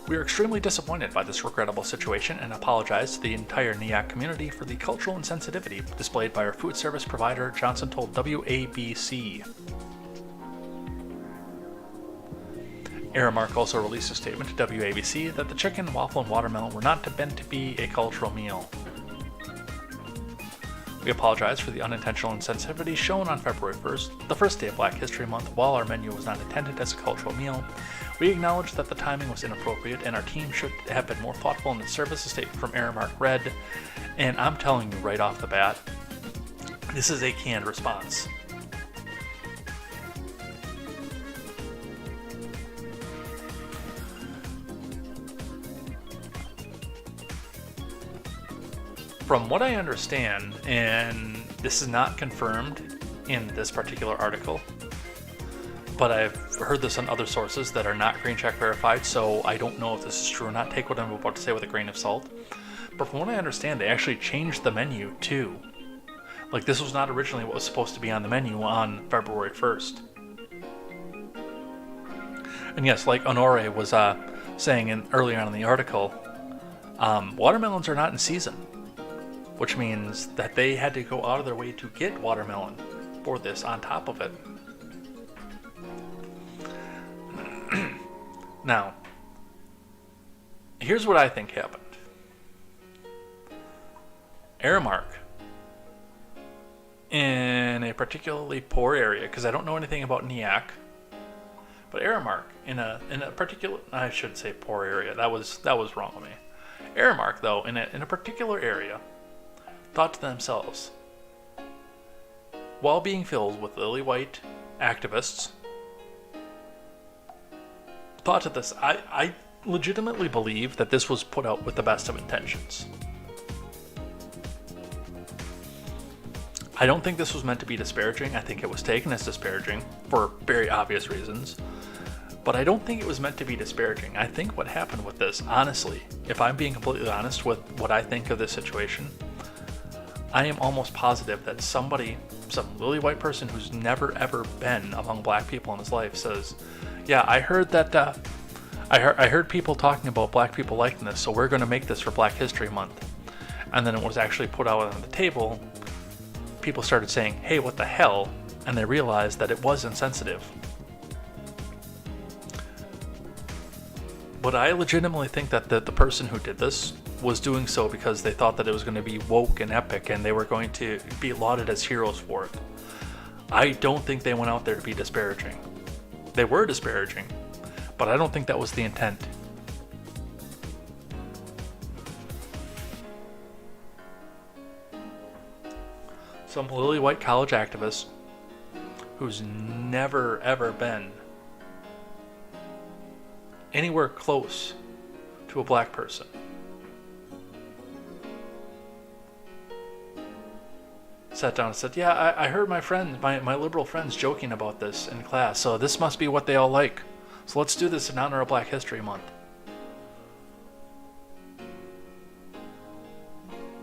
"We are extremely disappointed by this regrettable situation and apologize to the entire Nyack community for the cultural insensitivity displayed by our food service provider," Johnson told WABC. Aramark also released a statement to WABC that the chicken, waffle, and watermelon were not meant to be a cultural meal. "We apologize for the unintentional insensitivity shown on February 1st, the first day of Black History Month, while our menu was not intended as a cultural meal. We acknowledge that the timing was inappropriate and our team should have been more thoughtful in its service," a statement from Aramark read. And I'm telling you right off the bat, This is a canned response. From what I understand, and this is not confirmed in this particular article, but I've heard this on other sources that are not green check verified, so I don't know if this is true or not. Take what I'm about to say with a grain of salt. But from what I understand, they actually changed the menu too. Like, this was not originally what was supposed to be on the menu on February 1st. And yes, like Honore was saying earlier on in the article, watermelons are not in season, which means that they had to go out of their way to get watermelon for this on top of it. Now, here's what I think happened. Aramark, in a particularly poor area, because I don't know anything about Nyack, but Aramark in a particular, I should say poor area. That was wrong of me. Aramark, though, in a particular area, thought to themselves, while being filled with lily white activists, thought to this, I legitimately believe that this was put out with the best of intentions. I don't think this was meant to be disparaging. I think it was taken as disparaging for very obvious reasons. But I don't think it was meant to be disparaging. I think what happened with this, honestly, if I'm being completely honest with what I think of this situation, I am almost positive that some lily white person who's never ever been among black people in his life says, yeah, I heard that, I heard people talking about black people liking this, so we're going to make this for Black History Month. And then it was actually put out on the table. People started saying, hey, what the hell? And they realized that it was insensitive. But I legitimately think that the person who did this was doing so because they thought that it was going to be woke and epic and they were going to be lauded as heroes for it. I don't think they went out there to be disparaging. They were disparaging, but I don't think that was the intent. Some lily white college activist who's never ever been anywhere close to a black person sat down and said, yeah, I heard my friends, my liberal friends joking about this in class, so this must be what they all like. So let's do this in honor of Black History Month.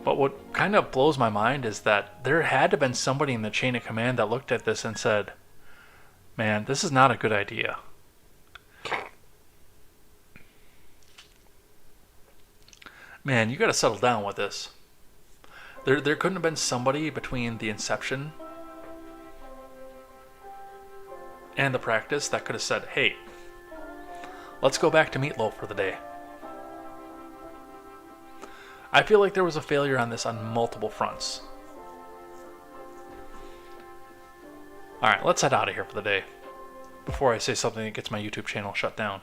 But what kind of blows my mind is that there had to have been somebody in the chain of command that looked at this and said, man, this is not a good idea. Man, you gotta settle down with this. There couldn't have been somebody between the inception and the practice that could have said, hey, let's go back to meatloaf for the day. I feel like there was a failure on this on multiple fronts. Alright, let's head out of here for the day before I say something that gets my YouTube channel shut down.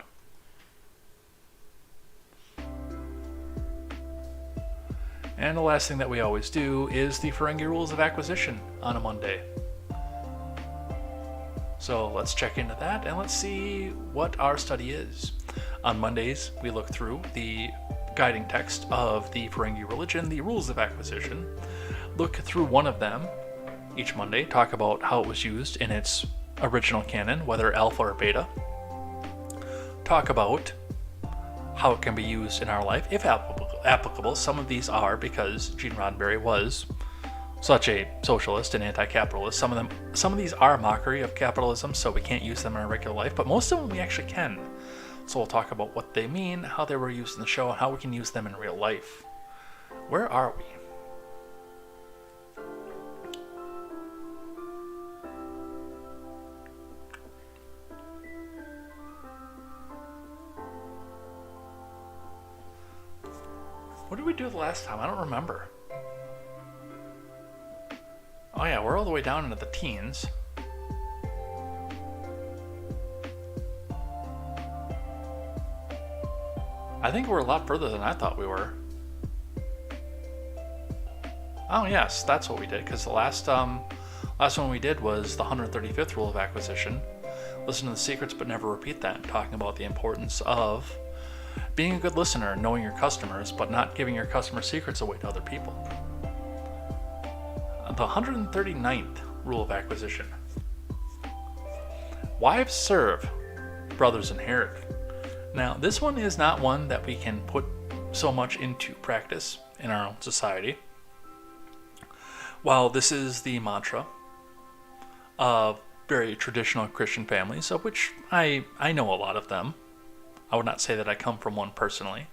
And the last thing that we always do is the Ferengi rules of acquisition on a Monday. So let's check into that and let's see what our study is. On Mondays, we look through the guiding text of the Ferengi religion, the rules of acquisition, look through one of them each Monday, talk about how it was used in its original canon, whether alpha or beta, talk about how it can be used in our life, if applicable. Some of these are because Gene Roddenberry was such a socialist and anti-capitalist. Some of these are a mockery of capitalism, so we can't use them in our regular life, but most of them we actually can. So we'll talk about what they mean, how they were used in the show, and how we can use them in real life. Where are we? What did we do the last time? I don't remember. Oh yeah, we're all the way down into the teens. I think we're a lot further than I thought we were. Oh yes, that's what we did. Because the last one we did was the 135th rule of acquisition. Listen to the secrets, but never repeat that. Talking about the importance of being a good listener, knowing your customers, but not giving your customer secrets away to other people. The 139th rule of acquisition. Wives serve, brothers inherit. Now, this one is not one that we can put so much into practice in our own society. While this is the mantra of very traditional Christian families, of which I know a lot of them. I would not say that I come from one personally,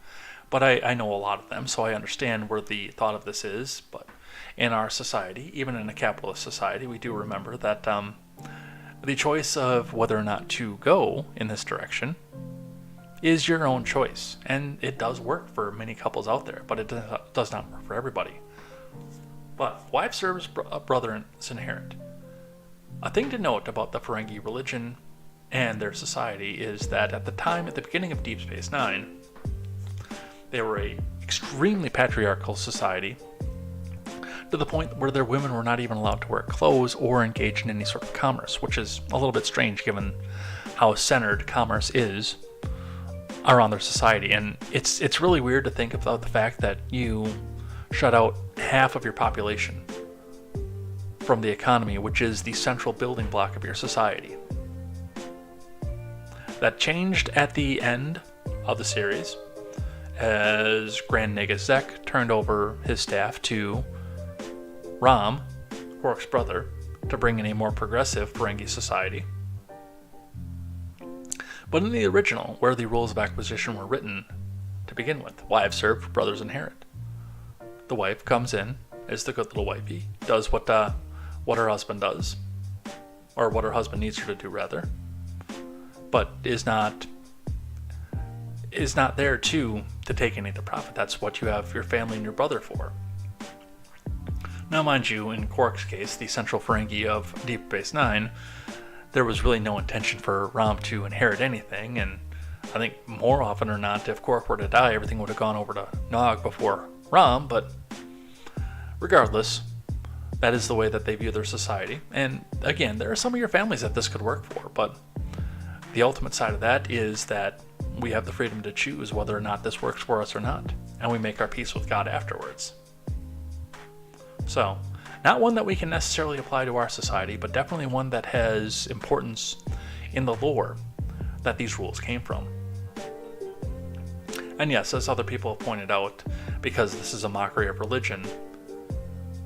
but I know a lot of them, so I understand where the thought of this is. But in our society, even in a capitalist society, we do remember that the choice of whether or not to go in this direction is your own choice. And it does work for many couples out there, but it does not work for everybody. But wife serves, brother inherit. A thing to note about the Ferengi religion and their society is that at the beginning of Deep Space Nine, they were a extremely patriarchal society, to the point where their women were not even allowed to wear clothes or engage in any sort of commerce, which is a little bit strange given how centered commerce is around their society. And it's really weird to think about the fact that you shut out half of your population from the economy, which is the central building block of your society. That changed at the end of the series as Grand Nagus Zek turned over his staff to Rom, Quark's brother, to bring in a more progressive Ferengi society. But in the original, where the rules of acquisition were written to begin with, wives serve, brothers inherit. The wife comes in as the good little wifey, does what her husband does, or what her husband needs her to do, rather, but is not there to take any of the profit. That's what you have your family and your brother for. Now, mind you, in Quark's case, the central Ferengi of Deep Space Nine, there was really no intention for Rom to inherit anything, and I think more often or not, if Quark were to die, everything would have gone over to Nog before Rom, but regardless, that is the way that they view their society. And again, there are some of your families that this could work for, but the ultimate side of that is that we have the freedom to choose whether or not this works for us or not, and we make our peace with God afterwards. So, not one that we can necessarily apply to our society, but definitely one that has importance in the lore that these rules came from. And yes, as other people have pointed out, because this is a mockery of religion,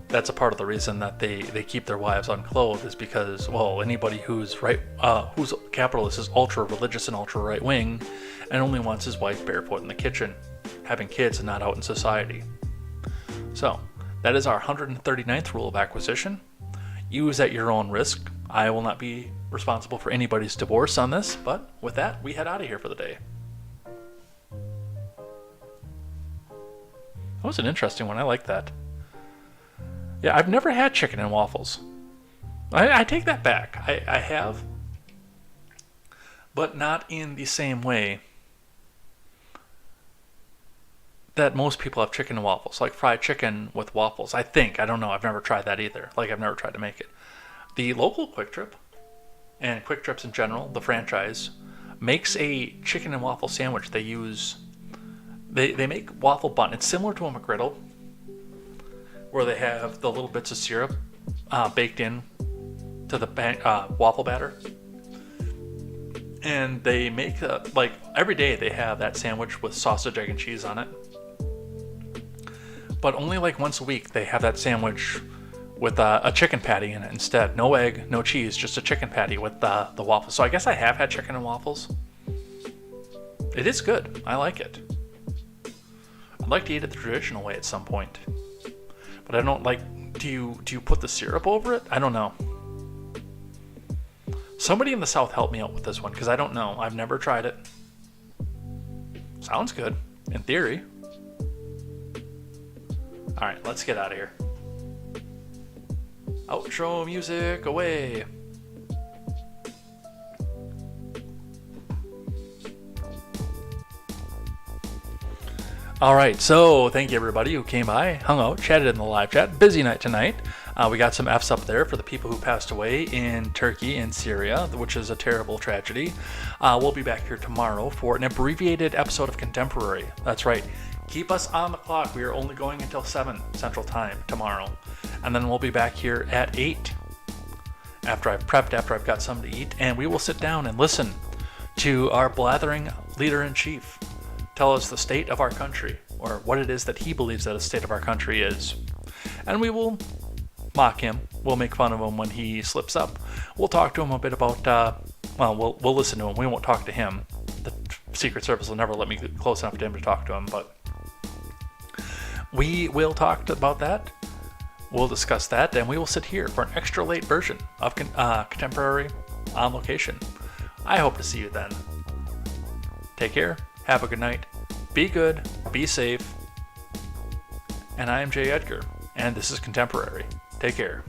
that's a part of the reason that they keep their wives unclothed, is because, well, anybody who's capitalist is ultra religious and ultra right wing, and only wants his wife barefoot in the kitchen, having kids and not out in society. So, that is our 139th rule of acquisition. Use at your own risk. I will not be responsible for anybody's divorce on this, but with that, we head out of here for the day. That was an interesting one. I like that. Yeah, I've never had chicken and waffles. I take that back. I have, but not in the same way that most people have chicken and waffles, like fried chicken with waffles. I don't know. I've never tried that either. Like, I've never tried to make it. The local Quick Trip, and Quick Trips in general, the franchise, makes a chicken and waffle sandwich. They make waffle bun. It's similar to a McGriddle, where they have the little bits of syrup baked in to the waffle batter. And they make, like, every day they have that sandwich with sausage, egg, and cheese on it. But only like once a week they have that sandwich with a chicken patty in it instead. No egg, no cheese, just a chicken patty with the waffles. So I guess I have had chicken and waffles. It is good. I like it. I'd like to eat it the traditional way at some point. But I don't like... Do you put the syrup over it? I don't know. Somebody in the South help me out with this one, because I don't know. I've never tried it. Sounds good, in theory. Alright, let's get out of here. Outro music away. All right, so thank you everybody who came by, hung out, chatted in the live chat. Busy night tonight. We got some F's up there for the people who passed away in Turkey and Syria, which is a terrible tragedy. We'll be back here tomorrow for an abbreviated episode of Contemporary. That's right. Keep us on the clock. We are only going until 7 Central Time tomorrow. And then we'll be back here at 8 after I've prepped, after I've got something to eat, and we will sit down and listen to our blathering leader-in-chief tell us the state of our country, or what it is that he believes that the state of our country is. And we will mock him. We'll make fun of him when he slips up. We'll talk to him a bit about, we'll listen to him. We won't talk to him. The Secret Service will never let me get close enough to him to talk to him, but we will talk about that. We'll discuss that, and we will sit here for an extra late version of Contemporary on location. I hope to see you then. Take care. Have a good night. Be good. Be safe. And I am Jay Edgar, and this is Contemporary. Take care.